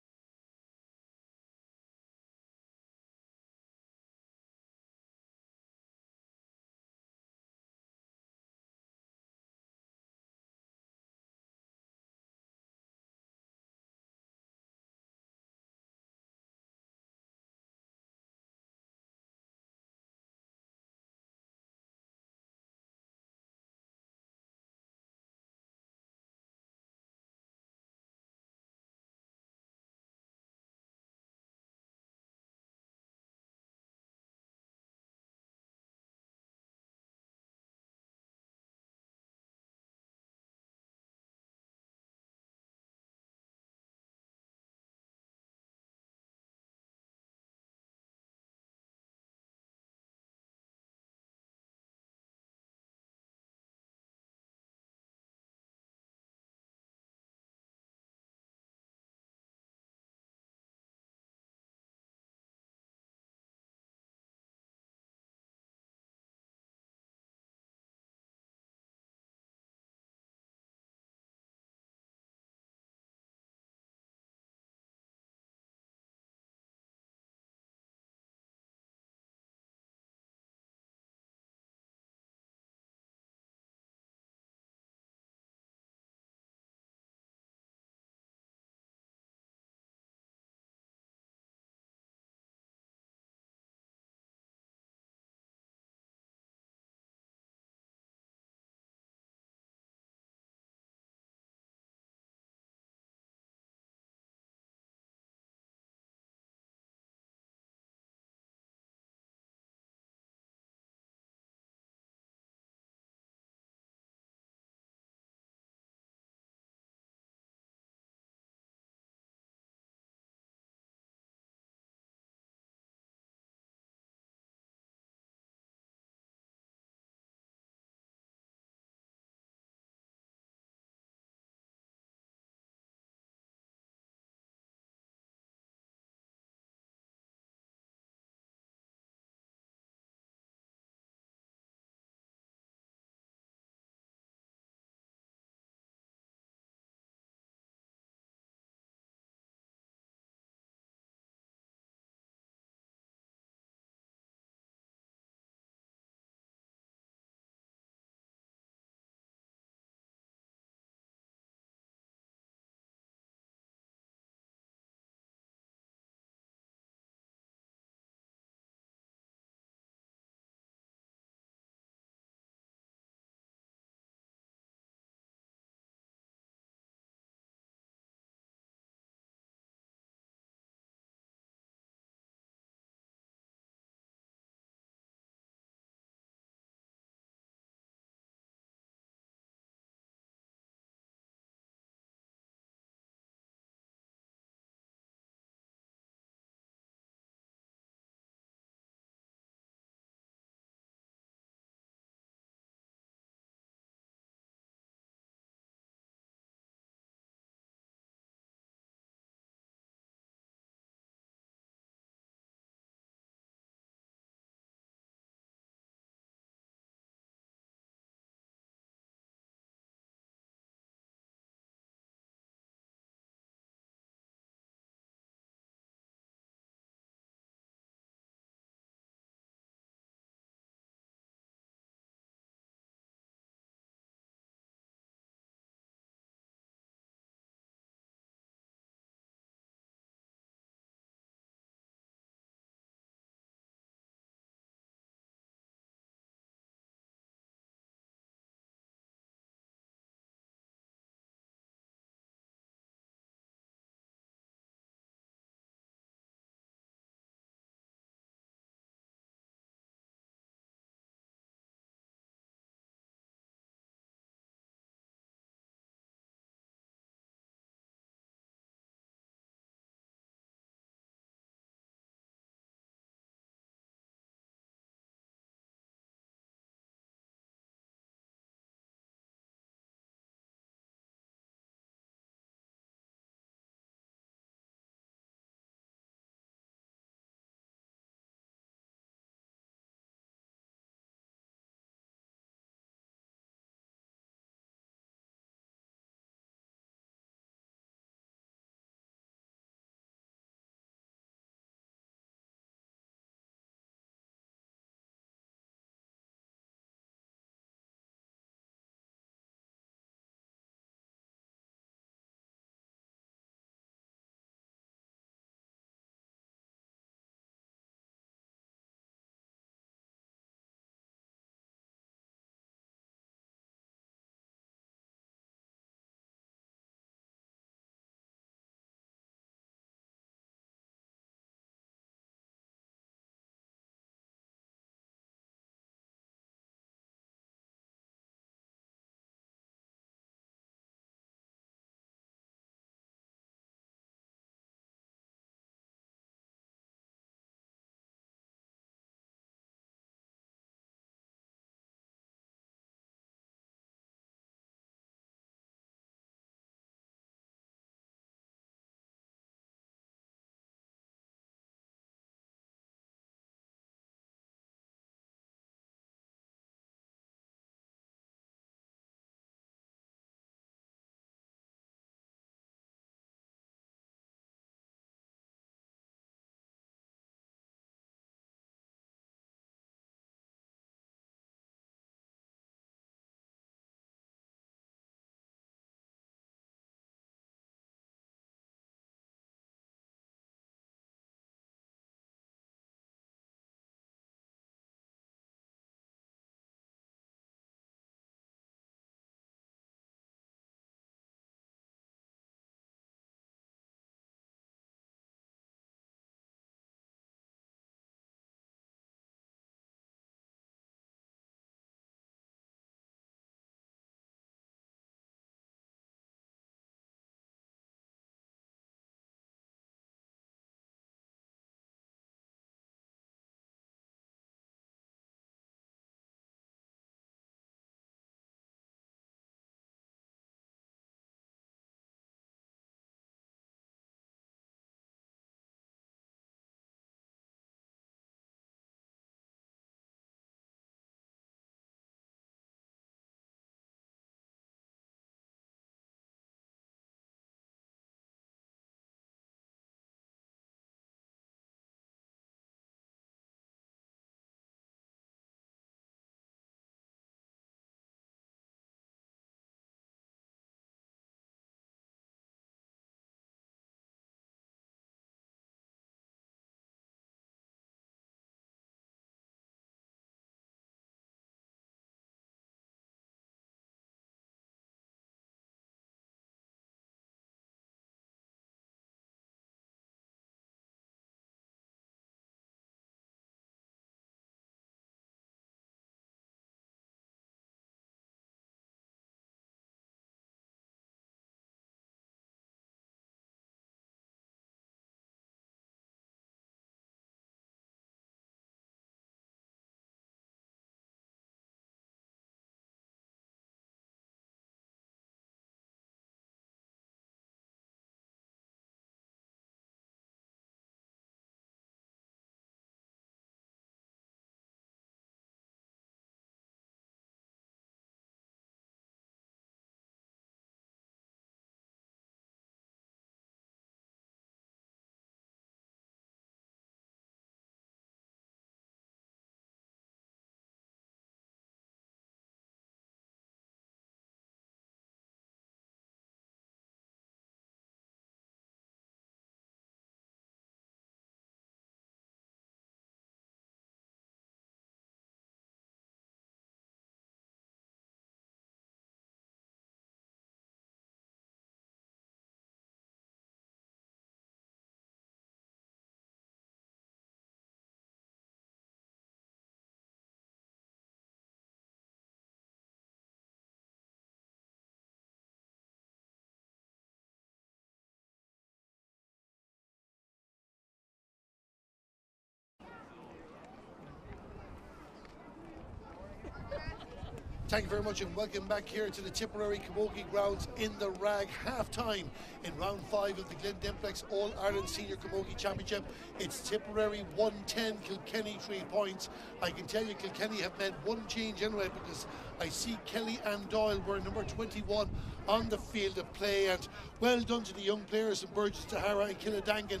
Speaker 1: Thank you very much and welcome back here to the Tipperary Camogie grounds in the Rag. Half-time in round 5 of the Glen Dimplex All-Ireland Senior Camogie Championship. It's Tipperary 110, Kilkenny 3 points. I can tell you Kilkenny have made one change anyway, because I see Kelly and Doyle were number 21 on the field of play, and well done to the young players in Burgess, Tahara and Killadangan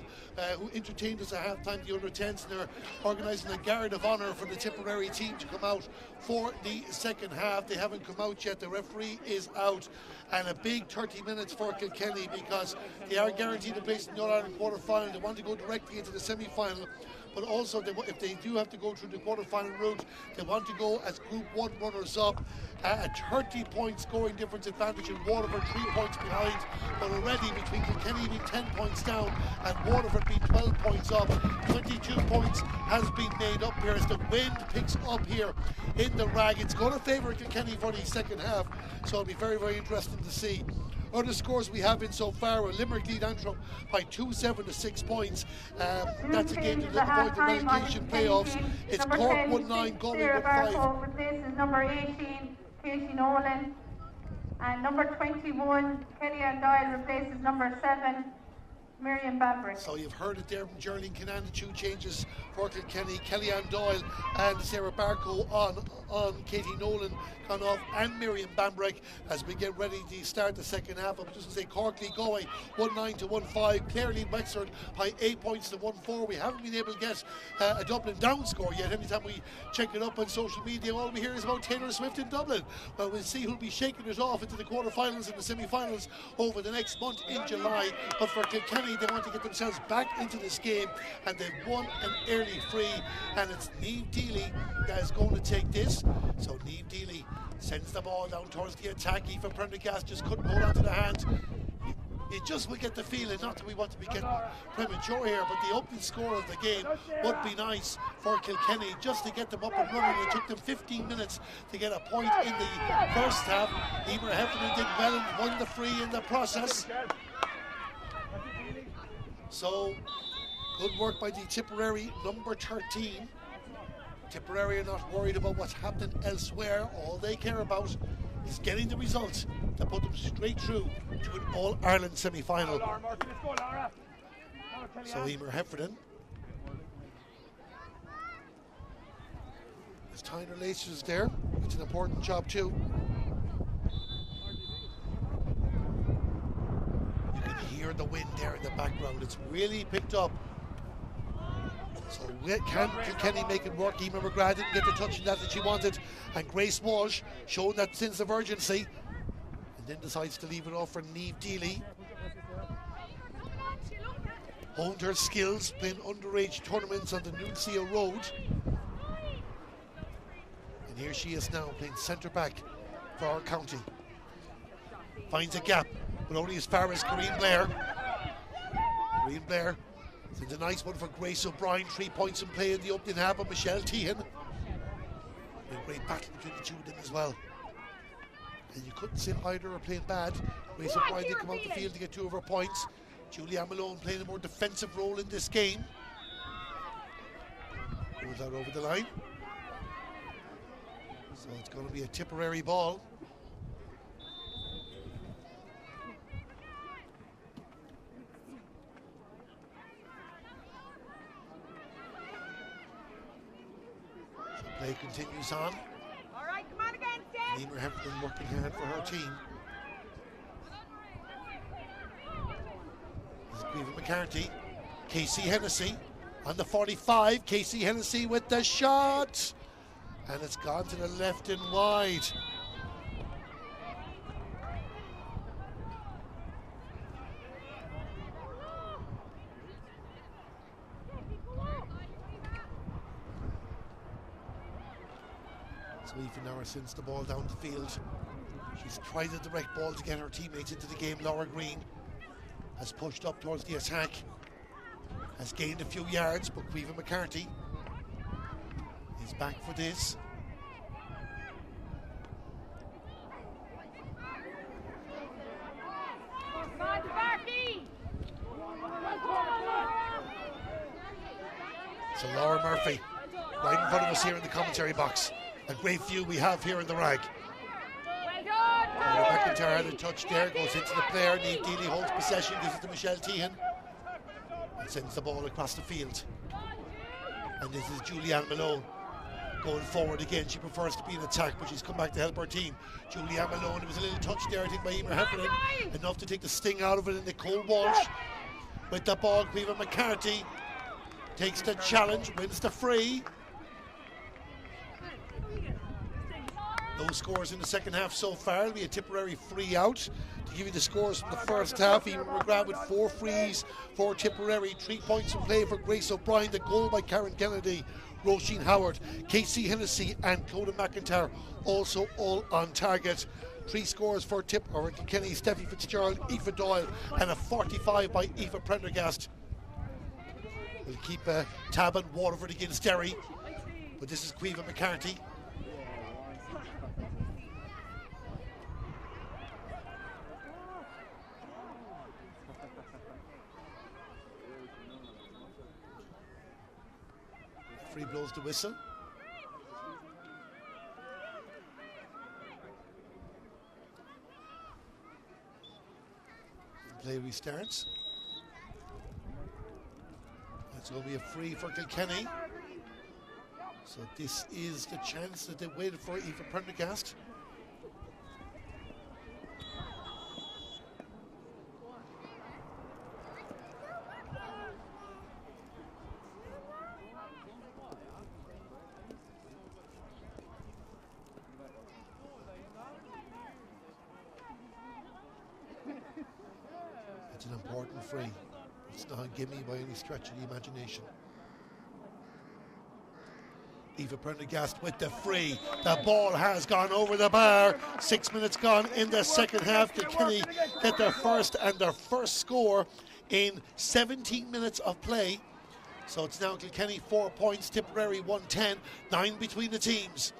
Speaker 1: who entertained us at half-time, the under-10s, and they're organising a guard of honour for the Tipperary team to come out for the second half. They haven't come out yet, the referee is out, and a big 30 minutes for Kilkenny because they are guaranteed a place in the All-Ireland quarter-final. They want to go directly into the semi-final, but also if they do have to go through the quarter-final route, they want to go as Group 1 runners-up. A 30-point scoring difference advantage, and Waterford 3 points behind, but already between Kilkenny being 10 points down and Waterford being 12 points up, 22 points has been made up here as the wind picks up here in the Rag. It's going to favour Kilkenny for the second half, so it'll be very, very interesting to see. Other scores we have in so far: Limerick lead Antrim by 2-7 to 6 points. That's a game to look forward to relegation playoffs. It's Cork 1-9, Galway 1-5.
Speaker 2: Replaces number 18, Casey Nolan, and number 21, Kelly and Doyle, replaces number 7, Miriam Bambrick.
Speaker 1: So you've heard it there from Geraldine Canaan, the 2 changes for Kilkenny. Kellyanne Doyle and Sarah Barco on Katie Nolan gone off, and Miriam Bambrick as we get ready to start the second half. I was just going to say Cork lead Galway 1-9 to 1-5. Clare lead Wexford by 8 points to 1-4. We haven't been able to get a Dublin down score yet. Anytime we check it up on social media, all we hear is about Taylor Swift in Dublin. Well, we'll see who'll be shaking it off into the quarterfinals and the semi-finals over the next month in July. But for Kilkenny, they want to get themselves back into this game, and they've won an early free, and it's Niamh Deely that is going to take this. So Niamh Deely sends the ball down towards the attack. Aoife Prendergast just couldn't hold on to the hand. You just will get the feeling, not that we want to be getting premature here, but the opening score of the game would be nice for Kilkenny just to get them up and running. It took them 15 minutes to get a point in the first half. Emer Heffernan did well and won the free in the process. So, good work by the Tipperary number 13. Tipperary are not worried about what's happening elsewhere. All they care about is getting the result that put them straight through to an All-Ireland semi-final. So Emer Heffernan is tying her laces there. It's an important job too. You can hear the wind there in the background. It's really picked up. So can Kilkenny make it work? Emer McGrath didn't get the touch in that she wanted, and Grace Walsh showed that sense of urgency and then decides to leave it off for Niamh Deely. Honed her skills playing underage tournaments on the Nuncio Road, and here she is now playing centre back for our county. Finds a gap, but only as far as Corinne Blair. Corinne Blair sends a nice one for Grace O'Brien. 3 points in play in the opening half of Michelle Tehan. A great battle between the two of them as well. And you couldn't say either are playing bad. Grace O'Brien did come out the field to get 2 of her points. Julianne Malone playing a more defensive role in this game. Goes out over the line. So it's going to be a Tipperary ball. Play continues on.
Speaker 4: All right, come on again, Steph.
Speaker 1: Emer Heffernan working hard for her team. This is Grieve McCarthy. Casey Hennessy on the 45. Casey Hennessy with the shot. And it's gone to the left and wide. So Aoife now sends the ball down the field. She's tried a direct ball to get her teammates into the game. Laura Green has pushed up towards the attack, has gained a few yards, but Caoimhe McCarthy is back for this. So Laura Murphy right in front of us here in the commentary box. A great view we have here in the Rag. McIntyre, the touch there, goes into the player. Niamh Deely holds possession, gives it to Michelle Tehan, and sends the ball across the field. And this is Julianne Malone going forward again. She prefers to be in attack, but she's come back to help her team. Julianne Malone, it was a little touch there, I think, by Emer Heffernan, enough to take the sting out of it. And Nicole Walsh with the ball. Caoimhe McCarthy takes the challenge, wins the free. No scores in the second half so far. It'll be a Tipperary free out. To give you the scores from the first half, Emer McGrath with 4 frees for Tipperary, 3 points in play for Grace O'Brien, the goal by Karen Kennedy, Roisin Howard, Casey Hennessy and Clodagh McIntyre also all on target. 3 scores for Kilkenny, Steffi Fitzgerald, Aoife Doyle and a 45 by Aoife Prendergast. We'll keep tab on Waterford against Derry, but this is Caoimhe McCarthy. Free blows the whistle. Play restarts. It's going to be a free for Kilkenny. So this is the chance that they waited for, Aoife Prendergast. It's an important free. It's not a gimme by any stretch of the imagination. Aoife Prendergast with the free. The ball has gone over the bar. 6 minutes gone in the second half. Kilkenny get their first score in 17 minutes of play. So it's now Kilkenny 4 points, Tipperary 110, 9 between the teams.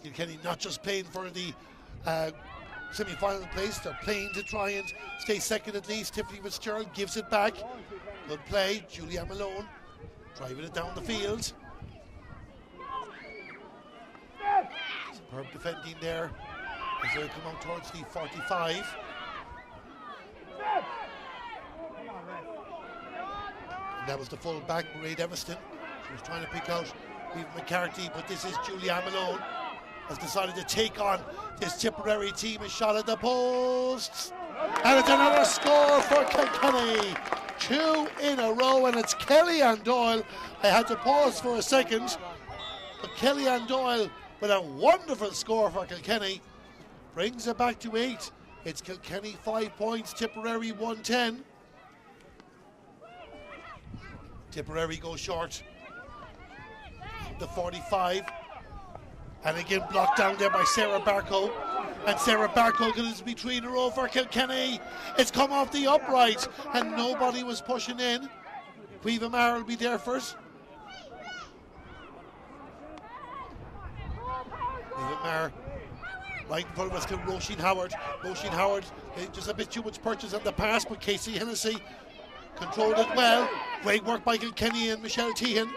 Speaker 1: Kilkenny not just playing for the semi-final place, they're playing to try and stay second at least. Tiffany Fitzgerald gives it back. Good play, Julianne Malone driving it down the field. Superb defending there as they come out towards the 45. And that was the full back, Mairead Everston. She was trying to pick out Aoife McCarthy, but this is Julianne Malone. Has decided to take on this Tipperary team. A shot at the posts, and it's another score for Kilkenny. 2 in a row, and it's Kellyanne Doyle. I had to pause for a second, but Kellyanne Doyle with a wonderful score for Kilkenny brings it back to 8. It's Kilkenny 5 points, Tipperary 110. Tipperary goes short. The 45. And again blocked down there by Sarah Barco. And Sarah Barco gets to be 3 in a row for Kilkenny. It's come off the upright and nobody was pushing in. Caoimhe Maher will be there first. Caoimhe Maher right in front of us to Roisin Howard. Roisin Howard just a bit too much purchase on the pass, but Casey Hennessy controlled it well. Great work by Kilkenny and Michelle Tehan.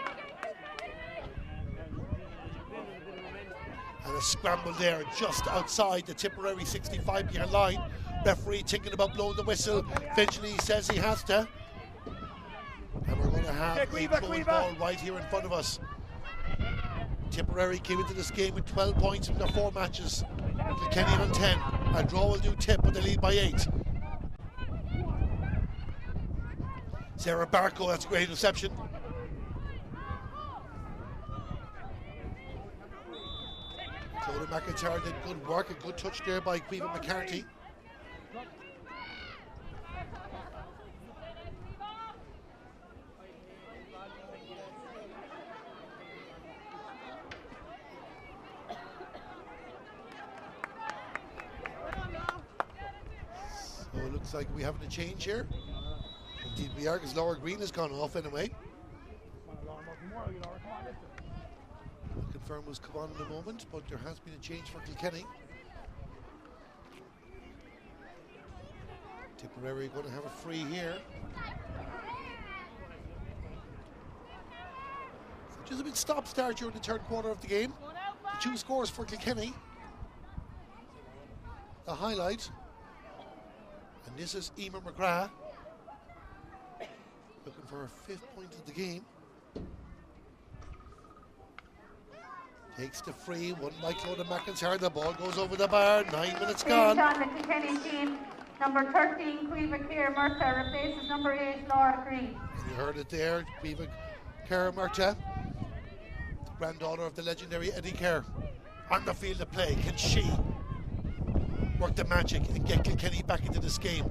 Speaker 1: And a scramble there just outside the Tipperary 65-yard line. Referee thinking about blowing the whistle. Eventually he says he has to. And we're going to have a closed ball right here in front of us. Tipperary came into this game with 12 points in their 4 matches. Kilkenny on 10. A draw will do Tip, but they lead by 8. Sarah Barco, that's a great reception. Clodagh McIntyre did good work, a good touch there by Caoimhe McCarthy. So it looks like we're having a change here. Indeed we are, because Laura Green has gone off anyway. We'll confirm who's come on in a moment, but there has been a change for Kilkenny. Tipperary going to have a free here. Just a bit stop-start during the third quarter of the game. The 2 scores for Kilkenny. the highlight. And this is Emer McGrath looking for her 5th point of the game. Takes the free, one by Clodagh McIntyre. The ball goes over the bar. 9 minutes gone.
Speaker 2: On the Kilkenny team, number 13, Cueva Keir Murta replaces number 8, Laura Green.
Speaker 1: You heard it there, Cueva Keir Murta, granddaughter of the legendary Eddie Kerr. On the field of play, can she work the magic and get Kilkenny back into this game?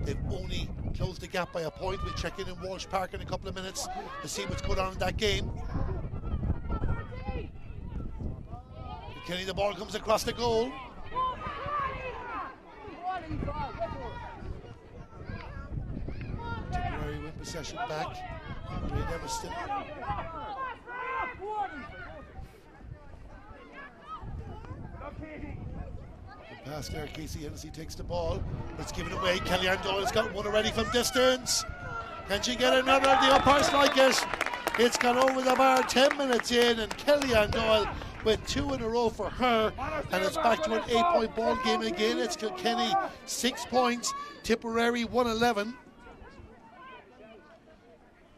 Speaker 1: They've only closed the gap by a point. We'll check in Walsh Park in a couple of minutes to see what's going on in that game. Kilkenny, the ball comes across the goal. Tipperary win possession back. Ray Devaston. The pass there, Casey Hennessy takes the ball. It's given away. Kellyanne Doyle's got one already from distance. Can she get another? The umpires like it. It's gone over the bar 10 minutes in, and Kellyanne Doyle with 2 in a row for her, and it's back to an 8-point ball game again. It's Kilkenny 6 points, Tipperary 111.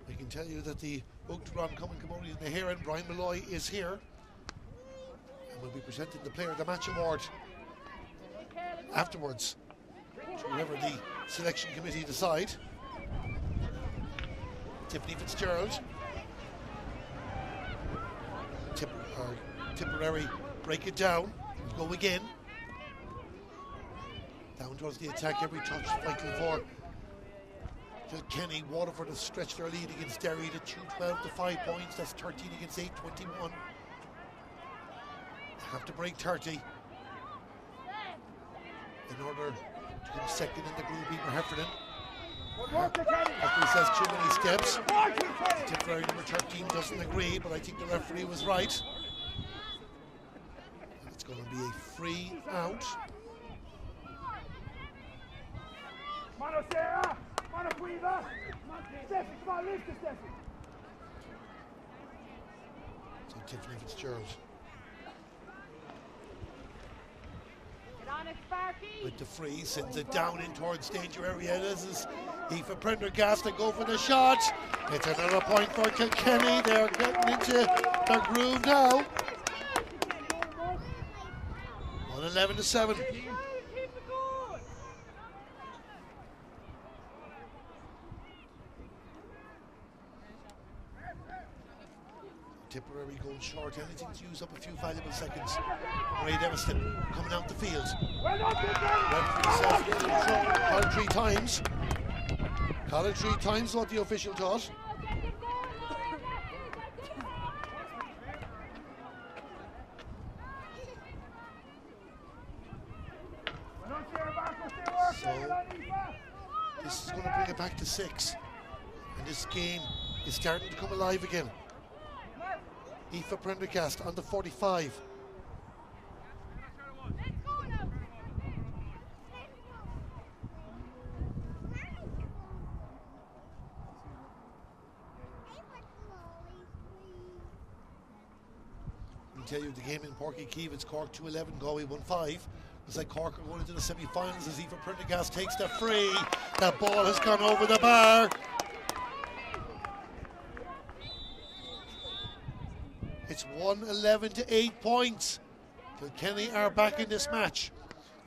Speaker 1: I can tell you that the Oaktree Common Camogie in the Heron, Brian Malloy, is here and will be presenting the Player of the Match award afterwards to whoever the selection committee decide. Tiffany Fitzgerald. Tipperary break it down, go again. Down towards the attack, every touch fighting for Kilkenny. Waterford has stretched their lead against Derry to 2-12 to 5 points. That's 13 against 8, 21. They have to break 30 in order to come second in the group. Emer Heffernan. Referee says too many steps. Tipperary number 13 doesn't agree, but I think the referee was right. It's going to be a free out.
Speaker 3: Mano Sarah! Mano Cueva! Steffi, come on, lift it, Steffi!
Speaker 1: So Tiffany Fitzgerald.
Speaker 4: Get on it, Sparky.
Speaker 1: With the free, sends it down in towards danger area. This is Aoife Prendergast to go for the shot. It's another point for Kilkenny. They're getting into their groove now. 111 to 7. Tipperary going short, anything to use up a few valuable seconds. Ray Devaston coming out the field. Referee says he's control. Called 3 times. Called 3 times what the official thought. So this is going to bring it back to 6. And this game is starting to come alive again. Aoife Prendergast on the 45. I can tell you the game in Porky Keeve, it's Cork 2-11, Galway 1-5. It's like Cork are going into the semi-finals as Aoife Prendergast takes the free. That ball has gone over the bar. It's 111 to 8 points. Kilkenny are back in this match.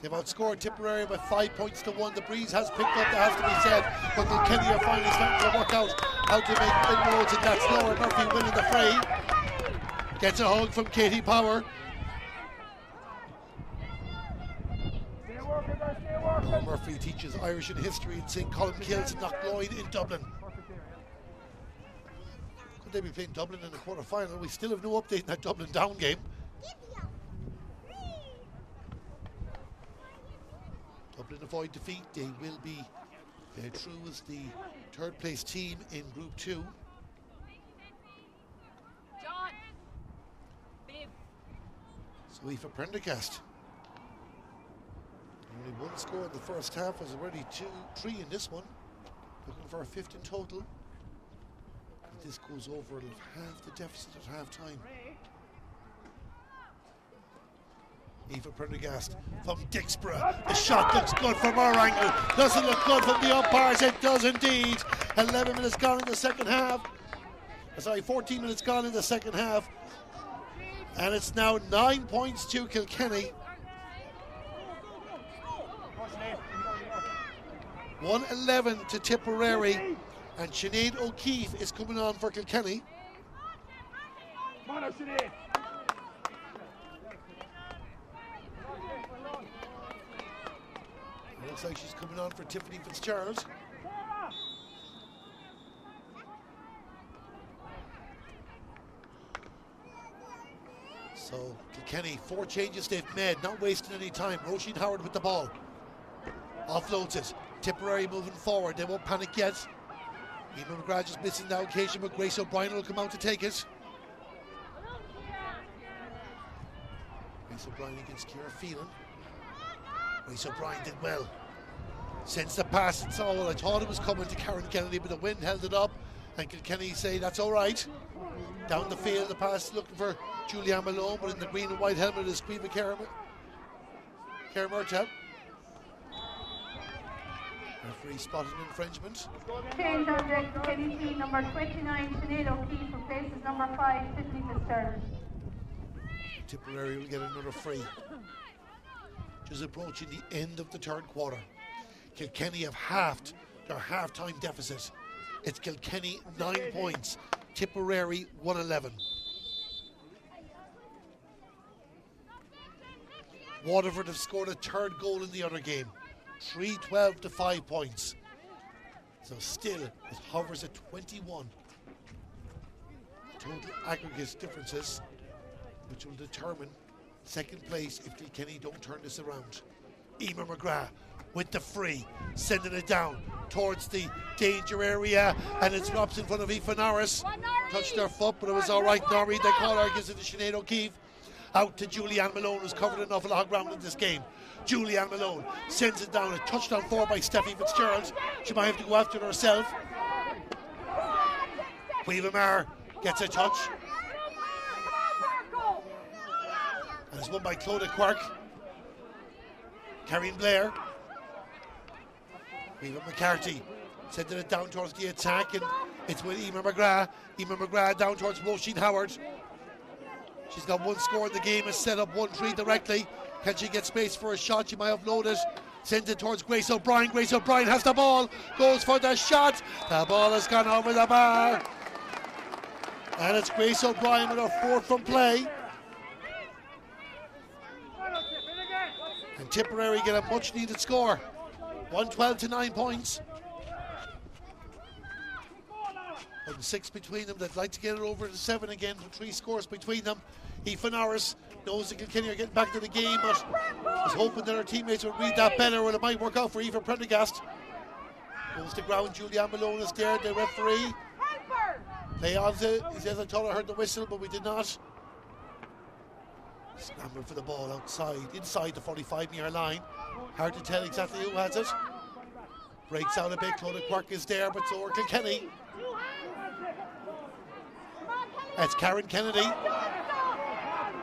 Speaker 1: They've outscored Tipperary by 5 points to 1. The breeze has picked up, that has to be said. But Kilkenny are finally starting to work out how to make inroads, and that's Laura Murphy winning the fray. Gets a hug from Katie Power. Laura Murphy teaches Irish and history in St. Columkills and Knockloyd in Dublin. They be playing Dublin in the quarter-final. We still have no update in that Dublin down game. Dublin avoid defeat. They will be through as the 3rd place team in Group 2.
Speaker 4: John. Bib.
Speaker 1: So Aoife Prendergast. Only 1 score in the first half. Was already 2-3 in this one. Looking for a 5th in total. If this goes over, it'll have half the deficit at half time. Eva Prendergast from Dixborough. The shot looks good from our angle. Doesn't look good from the umpires. It does indeed. 11 minutes gone in the second half. Sorry, 14 minutes gone in the second half. And it's now 9 points to Kilkenny. 111 to Tipperary. And Sinead O'Keefe is coming on for Kilkenny.
Speaker 3: Come on now, Sinead.
Speaker 1: Looks like she's coming on for Tiffany Fitzgerald. So Kilkenny, 4 changes they've made, not wasting any time. Roisin Howard with the ball. Offloads it. Tipperary moving forward. They won't panic yet. Emer McGrath just missing the occasion, but Grace O'Brien will come out to take it. Grace O'Brien against Ciara Phelan. Grace O'Brien did well. Sends the pass. It's all, I thought it was coming to Karen Kennedy, but the wind held it up. And Kilkenny say that's all right. Down the field, the pass looking for Julianne Malone, but in the green and white helmet is Squeeva Kerr Murtaugh. Referee spotted an infringement.
Speaker 2: Change on deck, Kilkenny team number 29, Sinead O'Keefe, replaces number 5, Tiffany Fitzgerald.
Speaker 1: Tipperary will get another free. Just approaching the end of the third quarter. Kilkenny have halved their half-time deficit. It's Kilkenny 9 points, Tipperary 111. Waterford have scored a third goal in the other game, 3-12 to 5 points. So still, it hovers at 21. Total aggregate differences, which will determine second place if Kilkenny don't turn this around. Emer McGrath with the free, sending it down towards the danger area, and it drops in front of Aoife Norris. Touched her foot, but it was all right. Norrie, they call her, gives it to Sinead O'Keefe. Out to Julianne Malone, who's covered an awful lot of ground in this game. Julianne Malone sends it down, a touchdown 4 by Steffi Fitzgerald. She might have to go after it herself. Caoimhe Maher gets a touch. And it's won by Clodagh Quirk. Carrion Blair. Caoimhe McCarthy sending it down towards the attack, and it's with Emer McGrath. Emer McGrath down towards Roisin Howard. She's got one score in the game and set up 1-3 directly. Can she get space for a shot? She might have loaded. Sends it towards Grace O'Brien. Grace O'Brien has the ball. Goes for the shot. The ball has gone over the bar. And it's Grace O'Brien with her 4th from play. And Tipperary get a much needed score. 112 to 9 points. 6 between them. They'd like to get it over to 7 again, with 3 scores between them. Aoife Norris knows that Kilkenny are getting back to the game, but is hoping that her teammates will read that better, or it might work out for Aoife Prendergast. Goes to ground. Julianne Malone is there, the referee. Play on to, he says, I thought I heard the whistle, but we did not. Scrambling for the ball outside, inside the 45-metre line. Hard to tell exactly who has it. Breaks out a bit. Clodagh Quirk is there, but so are Kilkenny. That's Karen Kennedy.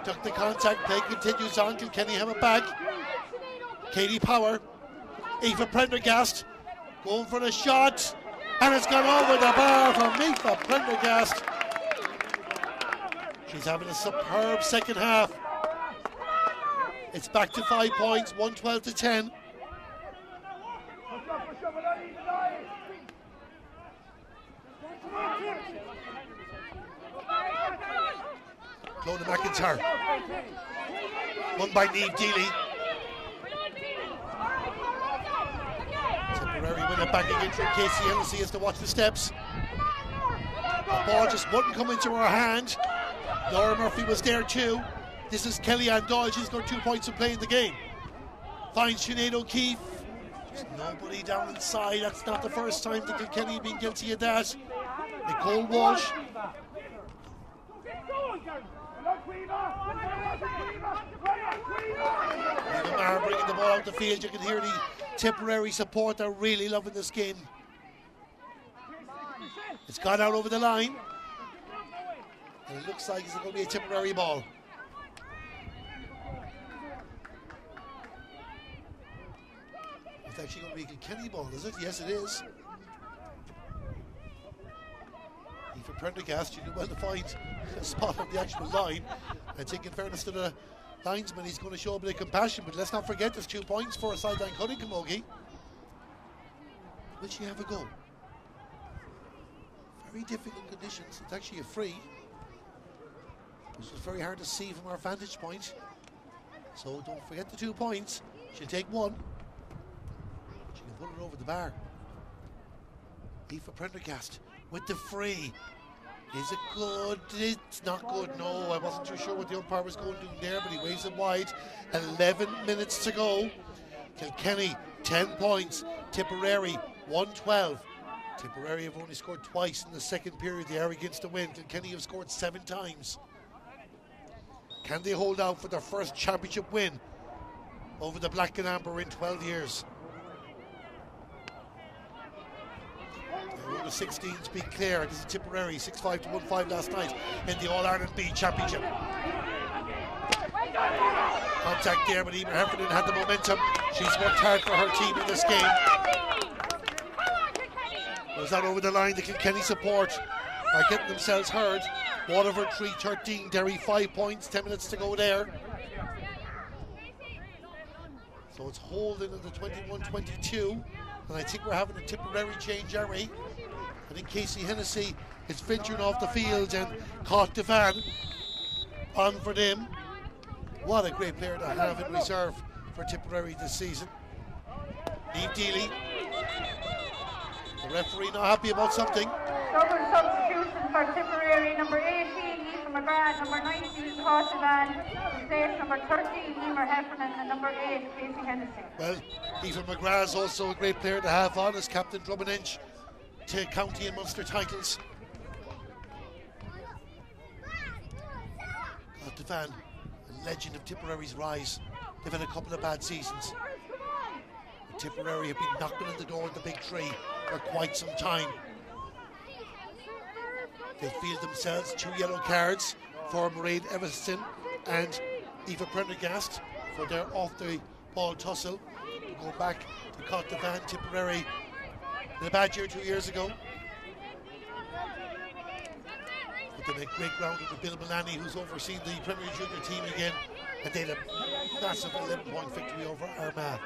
Speaker 1: Took the contact. Play continues on. Kilkenny have it back. Katie Power. Aoife Prendergast going for the shot. And it's gone over the bar from Aoife Prendergast. She's having a superb second half. It's back to 5 points, 112 to 10. Clodagh McIntyre. Won by Niamh Deely. Tipperary win it back again from Casey Hennessy has to watch the steps. The ball just wouldn't come into her hand. Laura Murphy was there too. This is Kellyanne Doyle. She's got 2 points to play in the game. Finds Sinead O'Keefe. There's nobody down inside. That's not the first time that Kilkenny have been guilty of that. Nicole Walsh. Maher bringing the ball out the field. You can hear the Tipperary support. They're really loving this game. It's gone out over the line. And it looks like it's going to be a Tipperary ball. It's actually going to be a Kilkenny ball, is it? Yes, it is. For Prendergast, you do well to find a spot on the actual line. I think in fairness to the linesman, he's going to show a bit of compassion, but let's not forget there's 2 points for a sideline cutting Camogie. Will she have a go? Very difficult conditions. It's actually a free, which is very hard to see from our vantage point. So don't forget the 2 points. She'll take one. She can put it over the bar. Aoife Prendergast with the free. Is it good? It's not good. No, I wasn't too sure what the umpire was going to do there, but he waves it wide. 11 minutes to go. Kilkenny 10 points. Tipperary 112. Tipperary have only scored twice in the second period. They are against the win. Kilkenny have scored 7 times. Can they hold out for their first championship win over the Black and Amber in 12 years? The 16s beat Clare. This is Tipperary 6-5 to 1-5 last night in the All-Ireland B Championship. Contact there, but Emer Heffernan had the momentum. She's worked hard for her team in this game. Was that over the line? The Kilkenny support are getting themselves heard. Waterford 3-13, Derry 5 points, 10 minutes to go there. So it's holding at the 21-22, and I think we're having a Tipperary change, aren't we? I think Casey Hennessy is venturing off the field, and caught Devan on for them. What a great player to have in reserve for Tipperary this season. Niamh Deely. The referee not happy about something.
Speaker 2: Double substitution for Tipperary, number 18, Aoife McGrath, number 19, caught Devan, replaced number 13, Emer Heffernan, and number 8, Casey Hennessy.
Speaker 1: Well, Aoife McGrath is also a great player to have on as captain Drummond to county and Munster titles. Devan, a legend of Tipperary's rise. They've had a couple of bad seasons. Tipperary have been knocking on the door of the big tree for quite some time. They feel themselves 2 yellow cards for Mairead Evanston and Aoife Prendergast for their off the ball tussle. Go back to Caught Devan, Tipperary in a bad year 2 years ago. But they make great ground with Bill Mullaney, who's overseen the Premier Junior team again, and they had a massive 11-point victory over Armagh.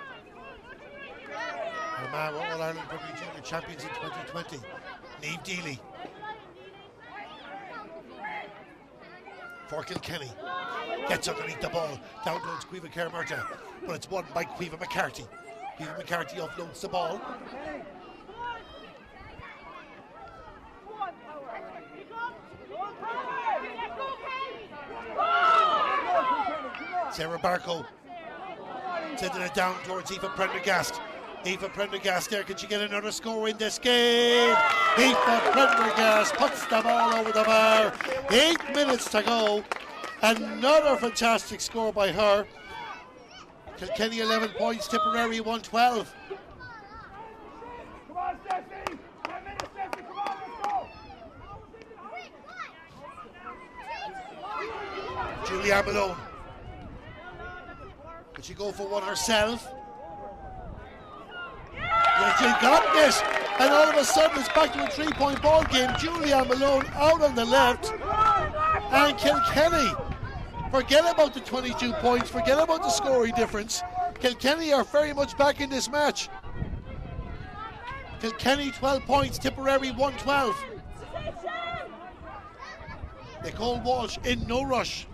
Speaker 1: Armagh were All-Ireland Premier Junior champions in 2020. Niamh Deely for Kilkenny. Gets underneath the ball. Down goes Caoimhe Kermarta, but it's won by Caoimhe McCarthy. Caoimhe McCarthy offloads the ball. Sarah Barco sending it down towards Aoife Prendergast. Aoife Prendergast there, can she get another score in this game? Aoife Prendergast puts the ball over the bar. 8 minutes to go. Another fantastic score by her. Kilkenny 11 points, Tipperary 112.
Speaker 3: Come on, Steffi! 10 minutes, Steffi, come on, let's go!
Speaker 1: Julianne Malone. Did she go for one herself? Yeah, she got this, and all of a sudden it's back to a 3-point ball game. Julianne Malone out on the left, and Kilkenny, forget about the 22 points, forget about the scoring difference. Kilkenny are very much back in this match. Kilkenny 12 points, Tipperary 112. Nicole Walsh in no rush.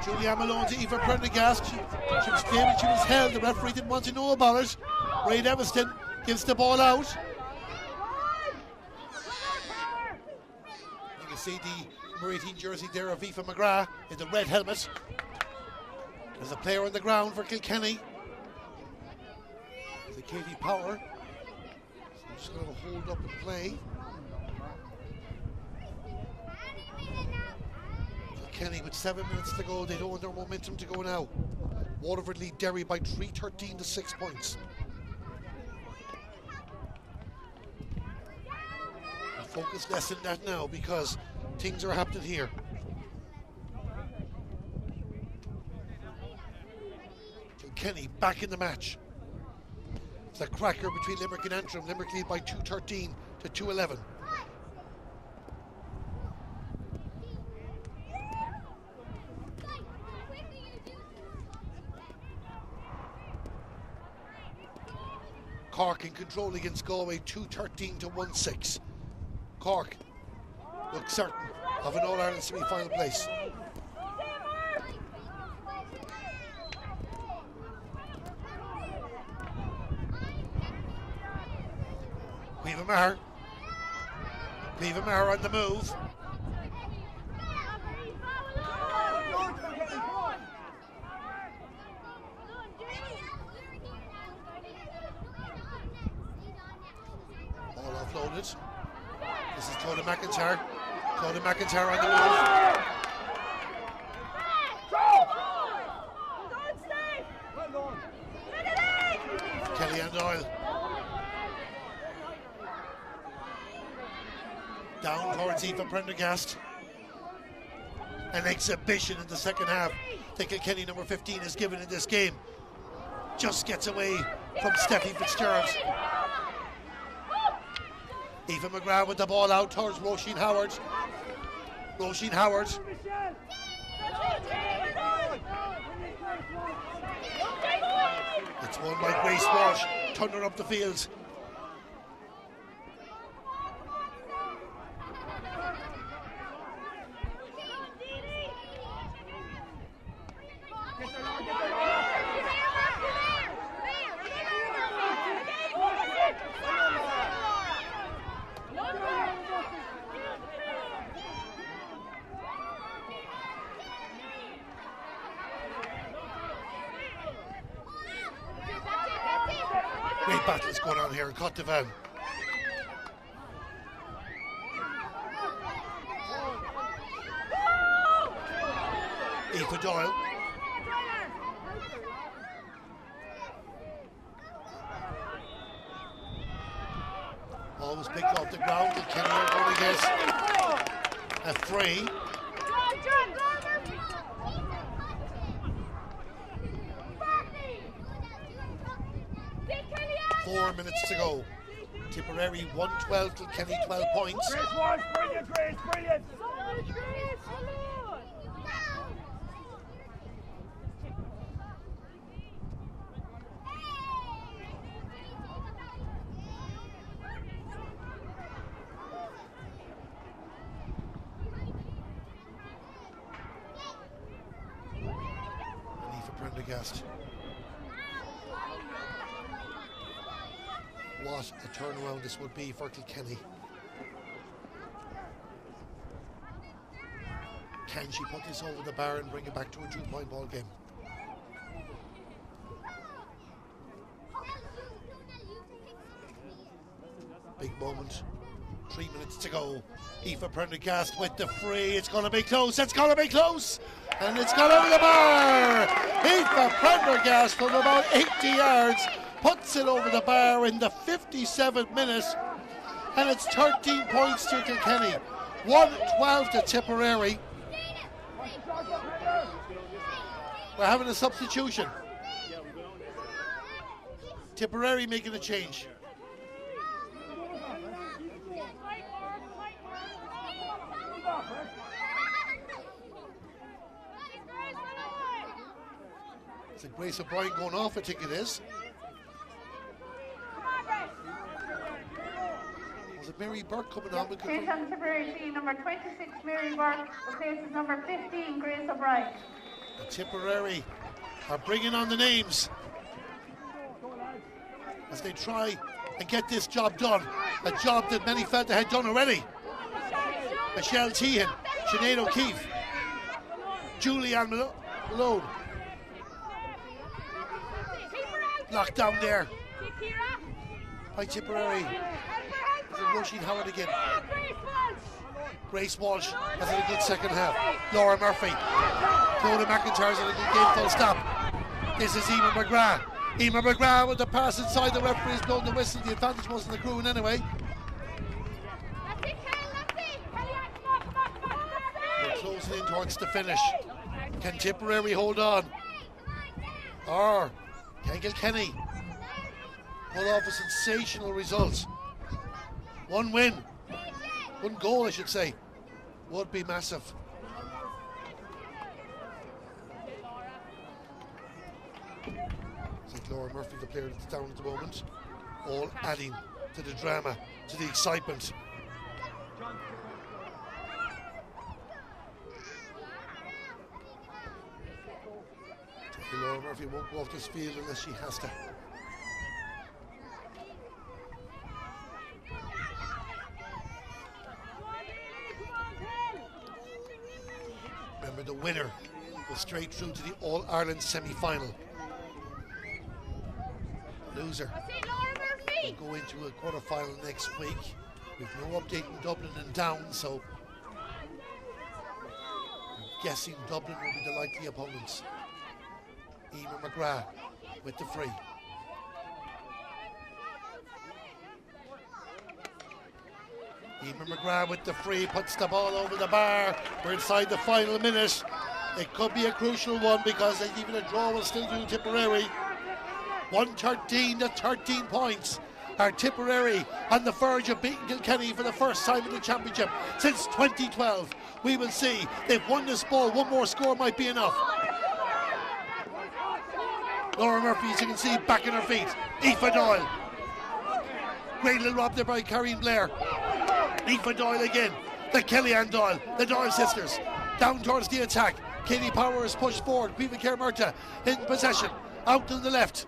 Speaker 1: Julianne Malone to Aoife Prendergast. She was claiming she was held. The referee didn't want to know about it. Mairead Evanston gives the ball out. You can see the number 18 jersey there of Aoife McGrath in the red helmet. There's a player on the ground for Kilkenny. There's a Katie Power. So just going to hold up and play. Kilkenny with 7 minutes to go. They don't want their momentum to go now. Waterford lead Derry by 3-13 to 6 points. And focus less in that now because things are happening here. Kilkenny back in the match. It's a cracker between Limerick and Antrim. Limerick lead by 2-13 to 2-11. Cork in control against Galway, 2-13 to 1-6. Cork looks certain of an All-Ireland semi-final place. Cleaver Maher on the move. Ball offloaded. This is Clodagh McIntyre. Clodagh McIntyre on the move. Kellyanne Doyle. Down towards Aoife Prendergast. An exhibition in the second half that Kilkenny number 15 is given in this game. Just gets away from Steffi Fitzgerald. Aoife McGrath with the ball out towards Roisin Howard. Roisin Howard. It's won by Grace Walsh. Thunder up the field. Great battles going on here in Cote d'Ivoire. Aoife Doyle. Always picked off the ground. Kilkenny are going to get a free. 4 minutes to go. Tipperary 1-12, Kilkenny 12 points.
Speaker 3: Grace Walsh, brilliant, Grace, brilliant.
Speaker 1: Aoife Prendergast. What a turnaround this would be for Kilkenny. Can she put this over the bar and bring it back to a 2-point ball game? Big moment. 3 minutes to go. Aoife Prendergast with the free. It's going to be close. It's going to be close. And it's gone over the bar. Aoife Prendergast from about 80 yards. Puts it over the bar in the 57th minute, and it's 13 points to Kilkenny, 1-12 to Tipperary. We're having a substitution. Tipperary making a change. Is it Grace O'Brien going off? I think it is. Was it Mary Burke coming on?
Speaker 2: Based on Tipperary team, number 26, Mary Burke, replaces number 15, Grace O'Brien.
Speaker 1: The Tipperary are bringing on the names as they try and get this job done. A job that many felt they had done already. Michelle Tehan, Sinead O'Keefe, Julianne Malone. Locked down there by Tipperary. Roisin Howard again. Grace Walsh has had a good second half. Laura Murphy. Clodagh McIntyre's had a good game full stop. This is Emer McGrath. Emer McGrath with the pass inside. The referee's blown the whistle. The advantage was in the crew anyway. They're closing in towards the finish. Can Tipperary hold on? Or Can Kilkenny pull off a sensational result? One win, one goal I should say, would be massive. It's like Laura Murphy, the player that's down at the moment, all adding to the drama, to the excitement. Laura Murphy won't go off this field unless she has to. Remember, the winner goes straight through to the All-Ireland semi-final. Loser will go into a quarter-final next week. We've no update in Dublin and Down, so I'm guessing Dublin will be the likely opponents. Emer McGrath with the free. Emer McGrath with the free, puts the ball over the bar. We're inside the final minute. It could be a crucial one because even a draw will still do Tipperary. 113 to 13 points. Are Tipperary on the verge of beating Kilkenny for the first time in the championship since 2012. We will see. They've won this ball. One more score might be enough. Laura Murphy, as you can see, back in her feet. Aoife Doyle. Great little rob there by Karine Blair. Aoife Doyle again. The Kellyanne Doyle. The Doyle sisters. Down towards the attack. Katie Power is pushed forward. Viva Kermurta in possession. Out to the left.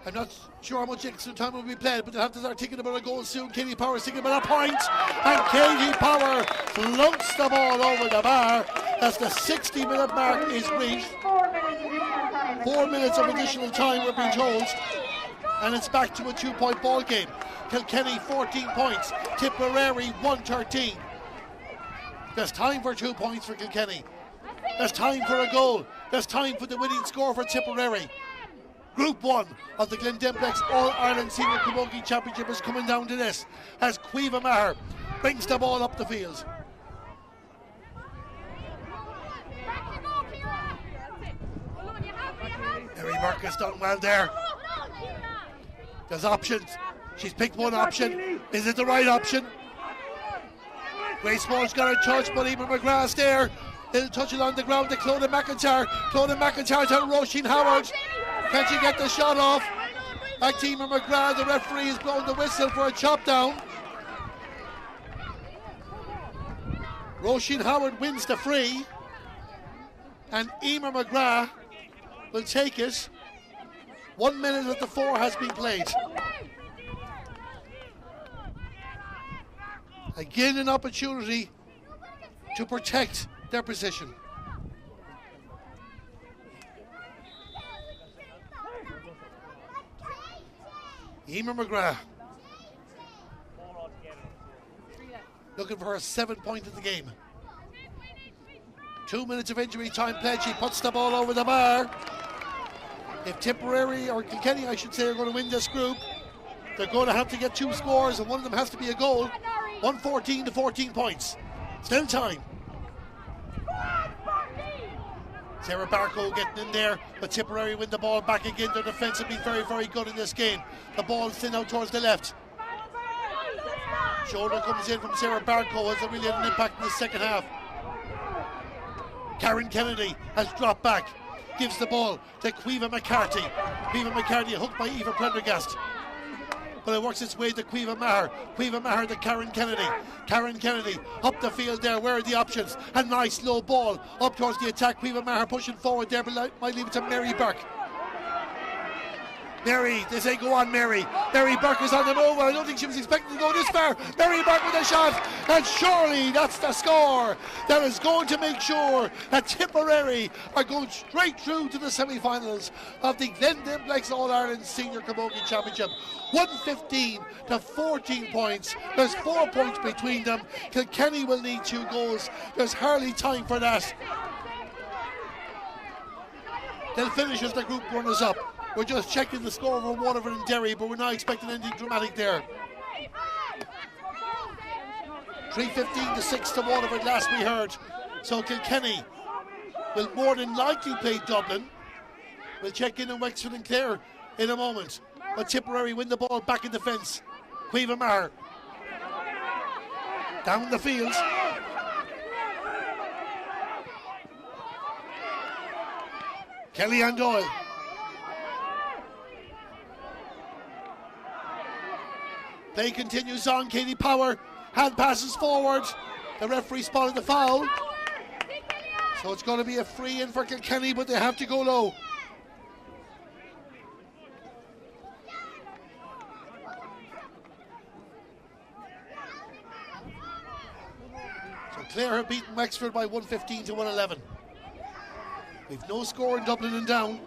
Speaker 1: I'm not sure how much extra time will be played, but they'll have to start thinking about a goal soon. Katie Power is thinking about a point. And Katie Power flunks the ball over the bar as the 60-minute mark is reached. 4 minutes of additional time, we're being told, and it's back to a 2-point ball game. Kilkenny 14 points, Tipperary 113. There's time for 2 points for Kilkenny. There's time for a goal. There's time for the winning score for Tipperary. Group 1 of the Glen Dimplex All-Ireland Senior Camogie Championship is coming down to this as Caoimhe Maher brings the ball up the field. Mary Burke has done well there. There's options. She's picked one option. Is it the right option? Grace Moore's got a touch, but Emer McGrath's there. He'll touch it on the ground to Clodagh McIntyre. Clodagh McIntyre to Roisin Howard. Can she get the shot off? Back to Emer McGrath. The referee has blown the whistle for a chop down. Roisin Howard wins the free. And Emer McGrath will take it. 1 minute of the 4 has been played. Again, an opportunity to protect their position. Emer McGrath looking for her 7th point of the game. 2 minutes of injury time played. She puts the ball over the bar. If Tipperary, or Kilkenny I should say, are going to win this group, they're going to have to get 2 scores, and one of them has to be a goal. 114 to 14 points. Still time. Sarah Barco getting in there, but Tipperary win the ball back again. Their defence have been very, very good in this game. The ball is thin out towards the left. Shoulder comes in from Sarah Barco, has really had an impact in the second half. Karen Kennedy has dropped back, gives the ball to Caoimhe McCarthy. Caoimhe McCarthy hooked by Eva Prendergast, but it works its way to Caoimhe Maher. Caoimhe Maher to Karen Kennedy. Karen Kennedy up the field there. Where are the options? A nice low ball up towards the attack. Caoimhe Maher pushing forward there, but might leave it to Mary Burke. Mary, they say go on Mary. Mary Burke is on the move. I don't think she was expecting to go this far. Mary Burke with a shot, and surely that's the score that is going to make sure that Tipperary are going straight through to the semi-finals of the Glen Dimplex All-Ireland Senior Camogie Championship. 115 to 14 points. There's 4 points between them. Kilkenny will need 2 goals. There's hardly time for that. They'll finish as the group runners-up. We're just checking the score for Waterford and Derry, but we're not expecting anything dramatic there. 3-15 to 6 to Waterford last we heard. So Kilkenny will more than likely play Dublin, We'll check in on Wexford and Clare in a moment. But Tipperary win the ball back in defence. Cueva Maher down the field. Kellyanne Doyle. Play continues on. Katie Power. Hand passes forward. The referee spotted the foul. So it's going to be a free in for Kilkenny, but they have to go low. So Clare have beaten Wexford by 115 to 111. We've no score in Dublin and Down.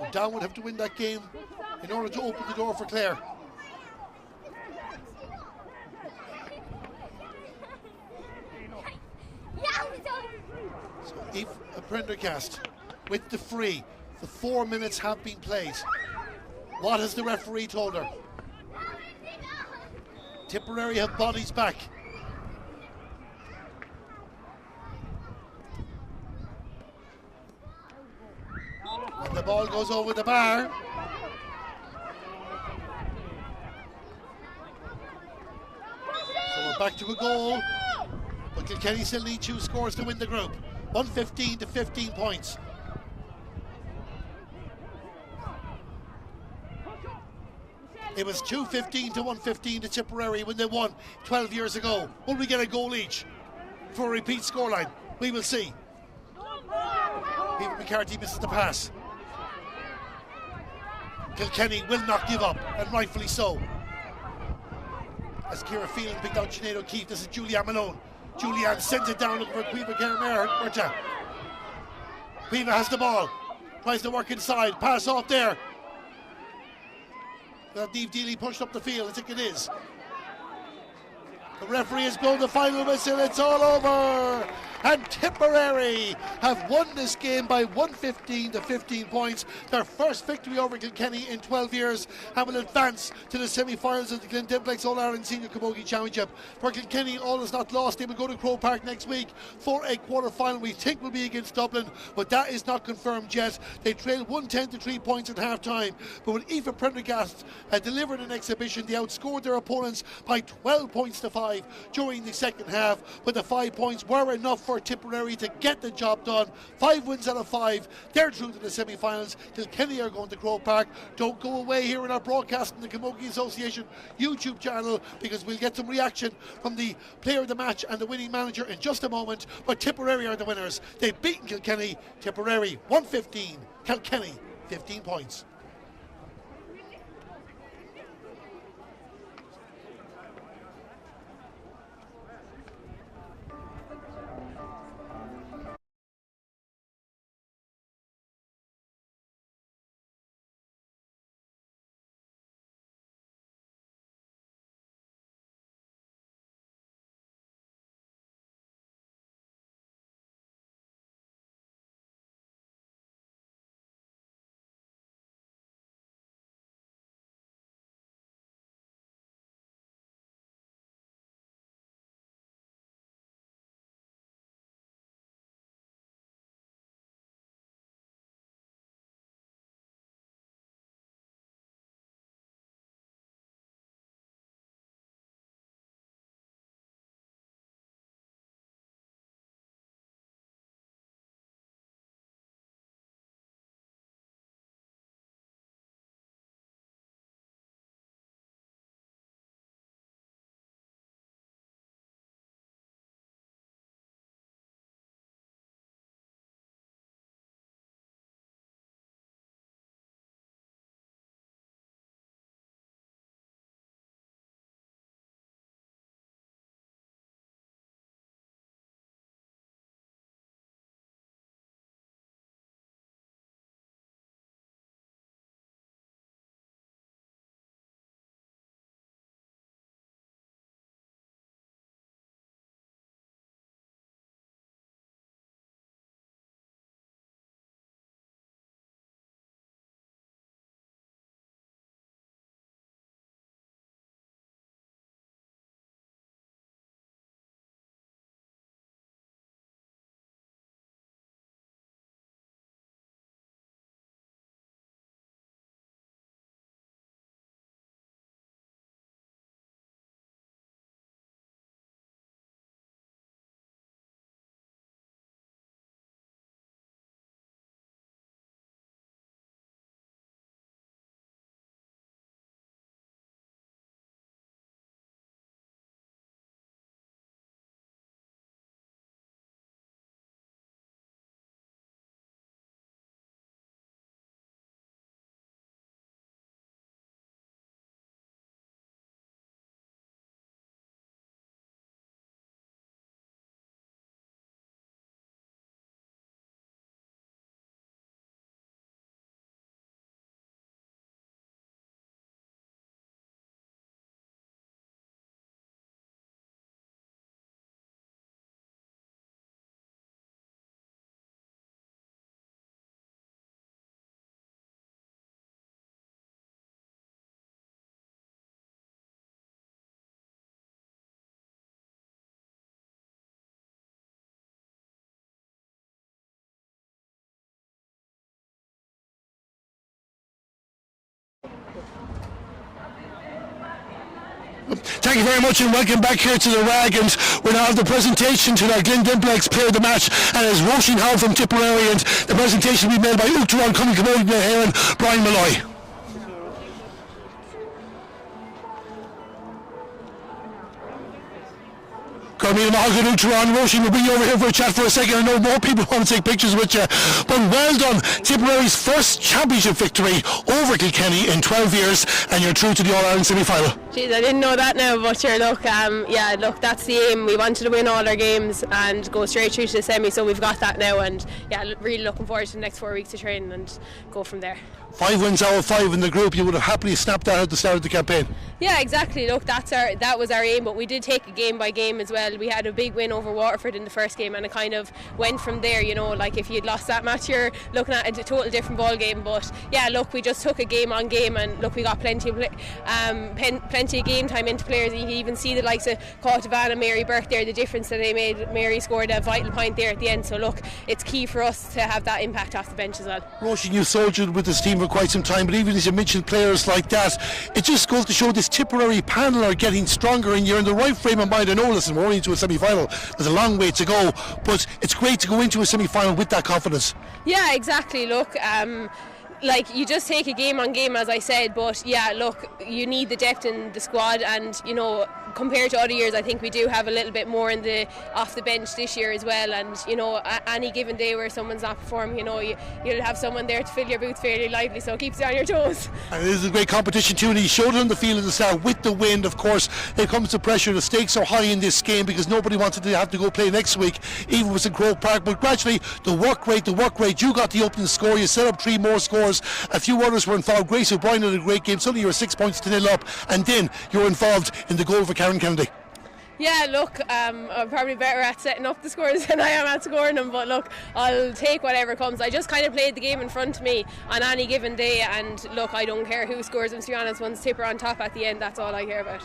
Speaker 1: And Down would have to win that game in order to open the door for Clare. So Eve Prendergast with the free. The 4 minutes have been played. What has the referee told her? Tipperary have bodies back. And the ball goes over the bar. So we're back to a goal. But Kilkenny still need 2 scores to win the group. 115 to 15 points. It was 215 to 115 to Tipperary when they won 12 years ago. Will we get a goal each for a repeat scoreline? We will see. Peter McCarthy misses the pass. Kilkenny will not give up, and rightfully so. As Ciara Phelan picked out Sinead O'Keefe, this is Julianne Malone. Julianne sends it down looking for Cueva Kerr. Cueva has the ball. Tries to work inside. Pass off there. Niamh Deely pushed up the field. I think it is. The referee has blown the final whistle. It's all over. And Tipperary have won this game by 115 to 15 points. Their first victory over Kilkenny in 12 years, and will advance to the semi-finals of the Glen Dimplex All-Ireland Senior Camogie Championship. For Kilkenny, all is not lost. They will go to Croke Park next week for a quarter-final we think will be against Dublin, but that is not confirmed yet. They trailed 110 to 3 points at half-time, but when Aoife Prendergast delivered an exhibition, they outscored their opponents by 12 points to 5 during the second half, but the 5 points were enough for Tipperary to get the job done. 5 wins out of 5. They're through to the semi-finals. Kilkenny are going to Croke Park. Don't go away here in our broadcast in the Camogie Association YouTube channel, because we'll get some reaction from the player of the match and the winning manager in just a moment. But Tipperary are the winners. They've beaten Kilkenny. Tipperary 115, Kilkenny 15 points. Thank you very much and welcome back here to the RAG, and we're now have the presentation to our Glen Dimplex player of the match, and it's Roisin Howe from Tipperary, and the presentation will be made by Uachtaráin Cumming Camogie and Brian Malloy. Carmina Mahogany, Uachtaráin, Roisin will bring you over here for a chat for a second. I know more people want to take pictures with you, but well done. Tipperary's first championship victory over Kilkenny in 12 years, and you're through to the All-Ireland semi-final.
Speaker 5: Jeez, I didn't know that now, but sure, look, that's the aim. We wanted to win all our games and go straight through to the semi, so we've got that now, and really looking forward to the next 4 weeks of training and go from there. 5
Speaker 1: wins out of 5 in the group. You would have happily snapped that at the start of the campaign.
Speaker 5: Yeah, exactly. Look, that was our aim, but we did take it game by game as well. We had a big win over Waterford in the first game, and it kind of went from there. Like if you'd lost that match, you're looking at a total different ball game. But yeah, look, we just took it game on game, and look, we got plenty of game time into players. You can even see the likes of Cauthavan and Mary Burke there, the difference that they made. Mary scored a vital point there at the end. So look, it's key for us to have that impact off the bench as well.
Speaker 1: Roisin, you soldiered with this team for quite some time, but even as you mentioned players like that, it just goes to show this Tipperary panel are getting stronger, and you're in the right frame of mind. I know, listen, we're only into a semi-final, there's a long way to go, but it's great to go into a semi-final with that confidence.
Speaker 5: Yeah, exactly. Look, you just take a game on game, as I said, but yeah, look, you need the depth in the squad, and compared to other years, I think we do have a little bit more off the bench this year as well. And any given day where someone's not performing, you'll have someone there to fill your boots fairly lively, so it keeps you on your toes. And
Speaker 1: it is a great competition too, and he showed it on the field at the start with the wind. Of course, it comes to pressure. The stakes are high in this game because nobody wanted to have to go play next week, even if it was in Croke Park. But gradually, the work rate. You got the opening score. You set up 3 more scores. A few others were involved. Grace O'Brien had a great game. Suddenly, you were 6 points to 0 up, and then you were involved in the goal for Karen Kennedy.
Speaker 5: Yeah, look, I'm probably better at setting up the scores than I am at scoring them, but look, I'll take whatever comes. I just kind of played the game in front of me on any given day, and look, I don't care who scores them, to be honest. Once Tipper on top at the end, that's all I care about.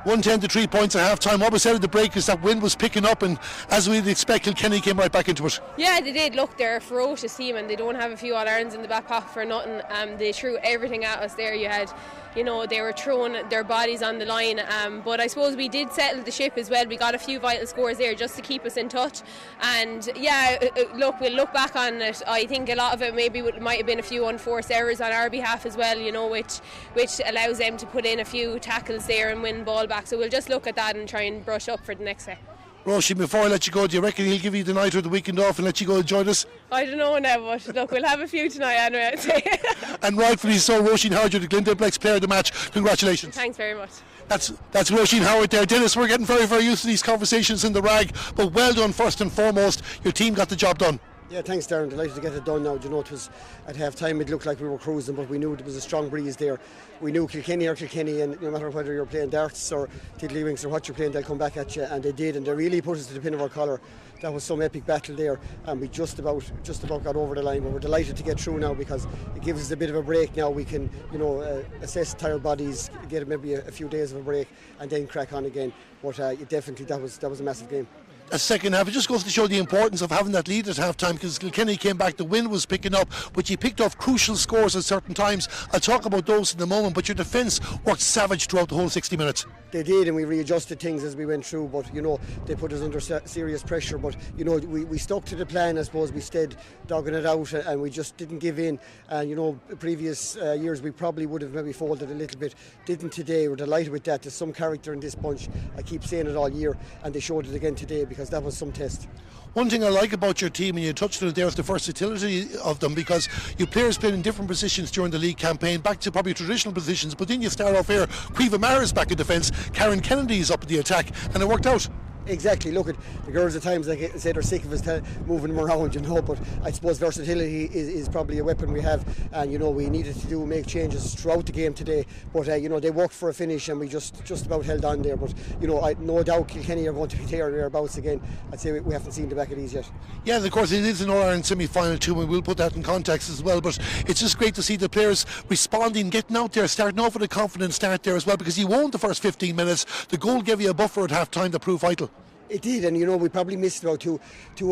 Speaker 1: 110 to 3 points at half time. What was said at the break is that wind was picking up, and as we'd expect, Kilkenny came right back into it.
Speaker 5: Yeah, they did. Look, they're a ferocious team, and they don't have a few All-Irelands in the back pocket for nothing. They threw everything at us there. You had, they were throwing their bodies on the line, but I suppose we did settle the ship as well. We got a few vital scores there just to keep us in touch, and yeah, look, we'll look back on it. I think a lot of it might have been a few unforced errors on our behalf as well, which allows them to put in a few tackles there and win ball back. So we'll just look at that and try and brush up for the next set.
Speaker 1: Roisin, before I let you go, do you reckon he'll give you the night or the weekend off and let you go enjoy this?
Speaker 5: I don't know now, but look, we'll have a few tonight anyway, I'd say.
Speaker 1: And rightfully so. Roisin Howard, you're the Glen Dimplex player of the match. Congratulations.
Speaker 5: Thanks very much.
Speaker 1: That's Roisin Howard there. Dennis, we're getting very, very used to these conversations in the RAG, but well done first and foremost. Your team got the job done.
Speaker 6: Yeah, thanks Darren, delighted to get it done now. It was at half time, it looked like we were cruising, but we knew there was a strong breeze there. We knew Kilkenny, and no matter whether you're playing darts or tiddlywinks or what you're playing, they'll come back at you, and they did, and they really put us to the pin of our collar. That was some epic battle there, and we just about got over the line, but we're delighted to get through now because it gives us a bit of a break now. We can assess tired bodies, get maybe a few days of a break, and then crack on again. But definitely that was a massive game.
Speaker 1: A second half, it just goes to show the importance of having that lead at half time, because Kilkenny came back, the wind was picking up, but you picked off crucial scores at certain times. I'll talk about those in a moment, but your defence worked savage throughout the whole 60 minutes.
Speaker 6: They did, and we readjusted things as we went through, but they put us under serious pressure, but we stuck to the plan. I suppose we stayed dogging it out, and we just didn't give in. And previous years we probably would have maybe folded a little bit, didn't today. We're delighted with that. There's some character in this bunch. I keep saying it all year, and they showed it again today because that was some test.
Speaker 1: One thing I like about your team, and you touched on it there, is the versatility of them, because you players played in different positions during the league campaign, back to probably traditional positions, but then you start off here, Caoimhe Maher's back in defence, Karen Kennedy's up in the attack, and it worked out.
Speaker 6: Exactly. Look, at the girls at times, like I say, they're sick of us moving them around, but I suppose versatility is probably a weapon we have, and we needed to make changes throughout the game today, but they worked for a finish, and we just about held on there. But no doubt Kilkenny are going to be thereabouts again. I'd say we haven't seen the back of these yet.
Speaker 1: Yeah, of course it is an All-Ireland semi-final too, and we'll put that in context as well, but it's just great to see the players responding, getting out there, starting off with a confident start there as well, because you won the first 15 minutes. The goal gave you a buffer at half time that proved vital.
Speaker 6: It did, and we probably missed about two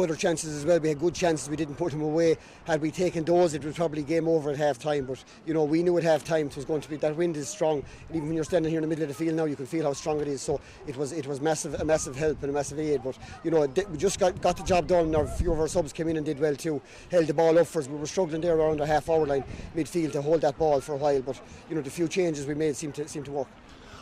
Speaker 6: other chances as well. We had good chances, we didn't put them away. Had we taken those, it was probably game over at half time. But we knew at half time it was going to be, that wind is strong, and even when you're standing here in the middle of the field now, you can feel how strong it is. So it was a massive help and a massive aid. But we just got the job done. A few of our subs came in and did well too, held the ball up for us. We were struggling there around the half-hour line midfield to hold that ball for a while. But the few changes we made seemed to work.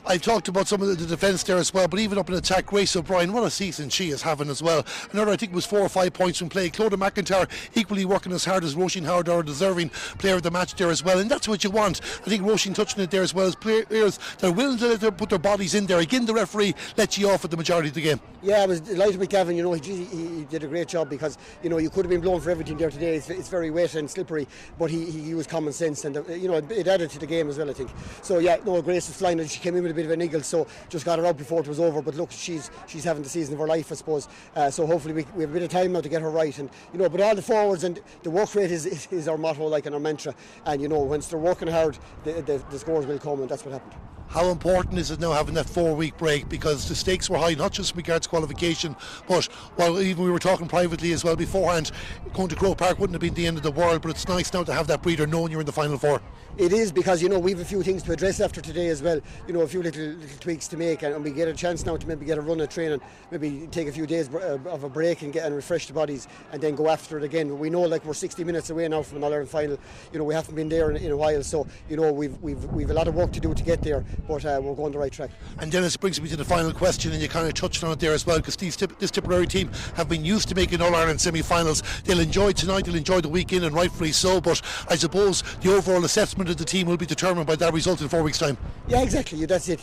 Speaker 1: I've talked about some of the defence there as well, but even up in attack, Grace O'Brien, what a season she is having as well. Another, I think it was 4 or 5 points from play. Clodagh McIntyre equally working as hard as Roisin Howard, our deserving player of the match there as well, and that's what you want. I think Roisin touching it there as well as players that are willing to put their bodies in there. Again, the referee lets you off at the majority of the game.
Speaker 6: Yeah, I was delighted with Gavin. He did a great job, because you could have been blown for everything there today. It's very wet and slippery, but he used common sense, and it added to the game as well, I think. So yeah, Grace was flying, and she came in with a bit of a niggle, so just got her out before it was over. But look, she's having the season of her life, I suppose. So hopefully we have a bit of time now to get her right. And but all the forwards, and the work rate is our motto, like, and our mantra. And once they're working hard, the scores will come, and that's what happened.
Speaker 1: How important is it now having that 4-week break, because the stakes were high, not just in regards to qualification, but even we were talking privately as well beforehand, going to Croke Park wouldn't have been the end of the world, but it's nice now to have that breather knowing you're in the final 4.
Speaker 6: It is, because we have a few things to address after today as well, a few little tweaks to make, and we get a chance now to maybe get a run at training, maybe take a few days of a break and refresh the bodies, and then go after it again. But we know, like, we're 60 minutes away now from an All-Ireland final. We haven't been there in a while, so we've a lot of work to do to get there, but we're going the right track.
Speaker 1: And Dennis, brings me to the final question, and you kind of touched on it there as well, because this Tipperary team have been used to making All-Ireland semi-finals. They'll enjoy tonight, they'll enjoy the weekend, and rightfully so, but I suppose the overall assessment of the team will be determined by that result in 4 weeks' time.
Speaker 6: Yeah, exactly. That's it.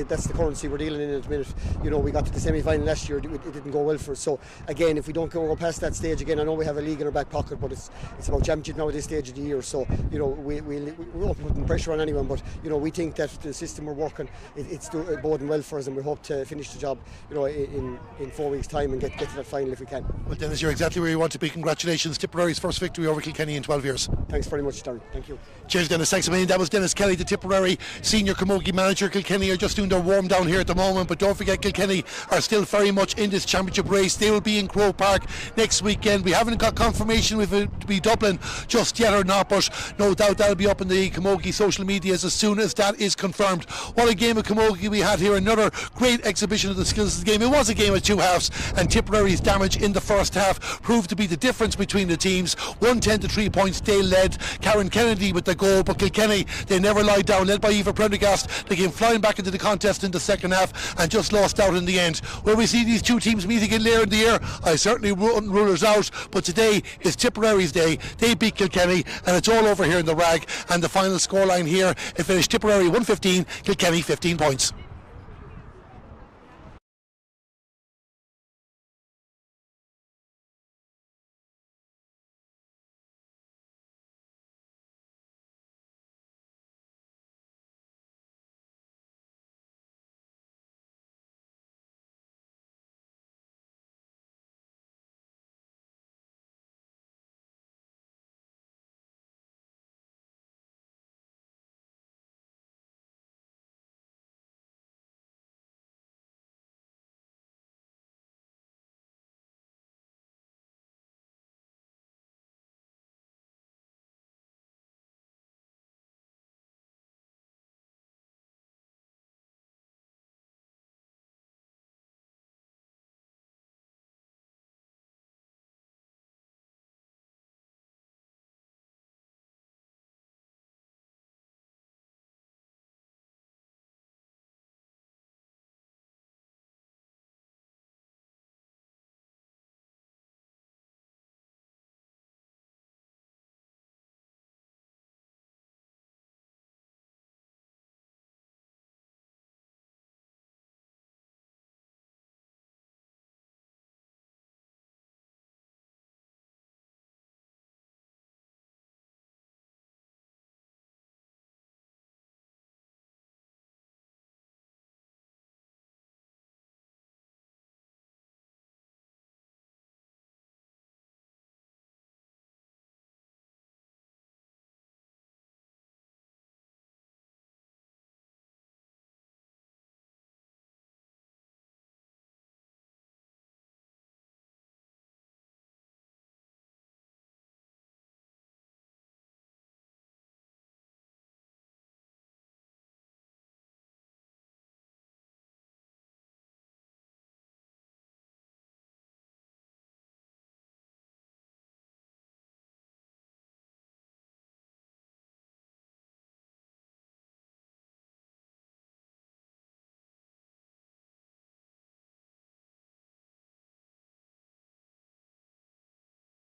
Speaker 6: That's the currency we're dealing in at the minute. We got to the semi-final last year. It didn't go well for us. So again, if we don't go past that stage again, I know we have a league in our back pocket, but it's about championship now at this stage of the year. So we won't put pressure on anyone, but we think that the system we're working, it's boding well for us, and we hope to finish the job in 4 weeks' time and get to that final if we can.
Speaker 1: Well, Dennis, you're exactly where you want to be. Congratulations, Tipperary's first victory over Kilkenny in 12 years.
Speaker 6: Thanks very much, Darren. Thank you.
Speaker 1: Cheers, Dennis. Thanks a million. That was Dennis Kelly, the Tipperary senior Camogie manager. Kilkenny are just doing their warm down here at the moment, but don't forget, Kilkenny are still very much in this championship race. They will be in Croke Park next weekend. We haven't got confirmation if it will be Dublin just yet or not, but no doubt that'll be up in the Camogie social medias as soon as that is confirmed. What a game of Camogie we had here. Another great exhibition of the skills of the game. It was a game of two halves, and Tipperary's damage in the first half proved to be the difference between the teams. 110 to 3 points. They led. Karen Kennedy with the goal, but Kilkenny, they never lied down, led by Eva Prendergast. They came flying back into the contest in the second half and just lost out in the end. Will we see these two teams meet again later in the year? I certainly wouldn't rule us out, but today is Tipperary's day. They beat Kilkenny, and it's all over here in the Rag. And the final scoreline here, it finished Tipperary 115, Kilkenny 15 points.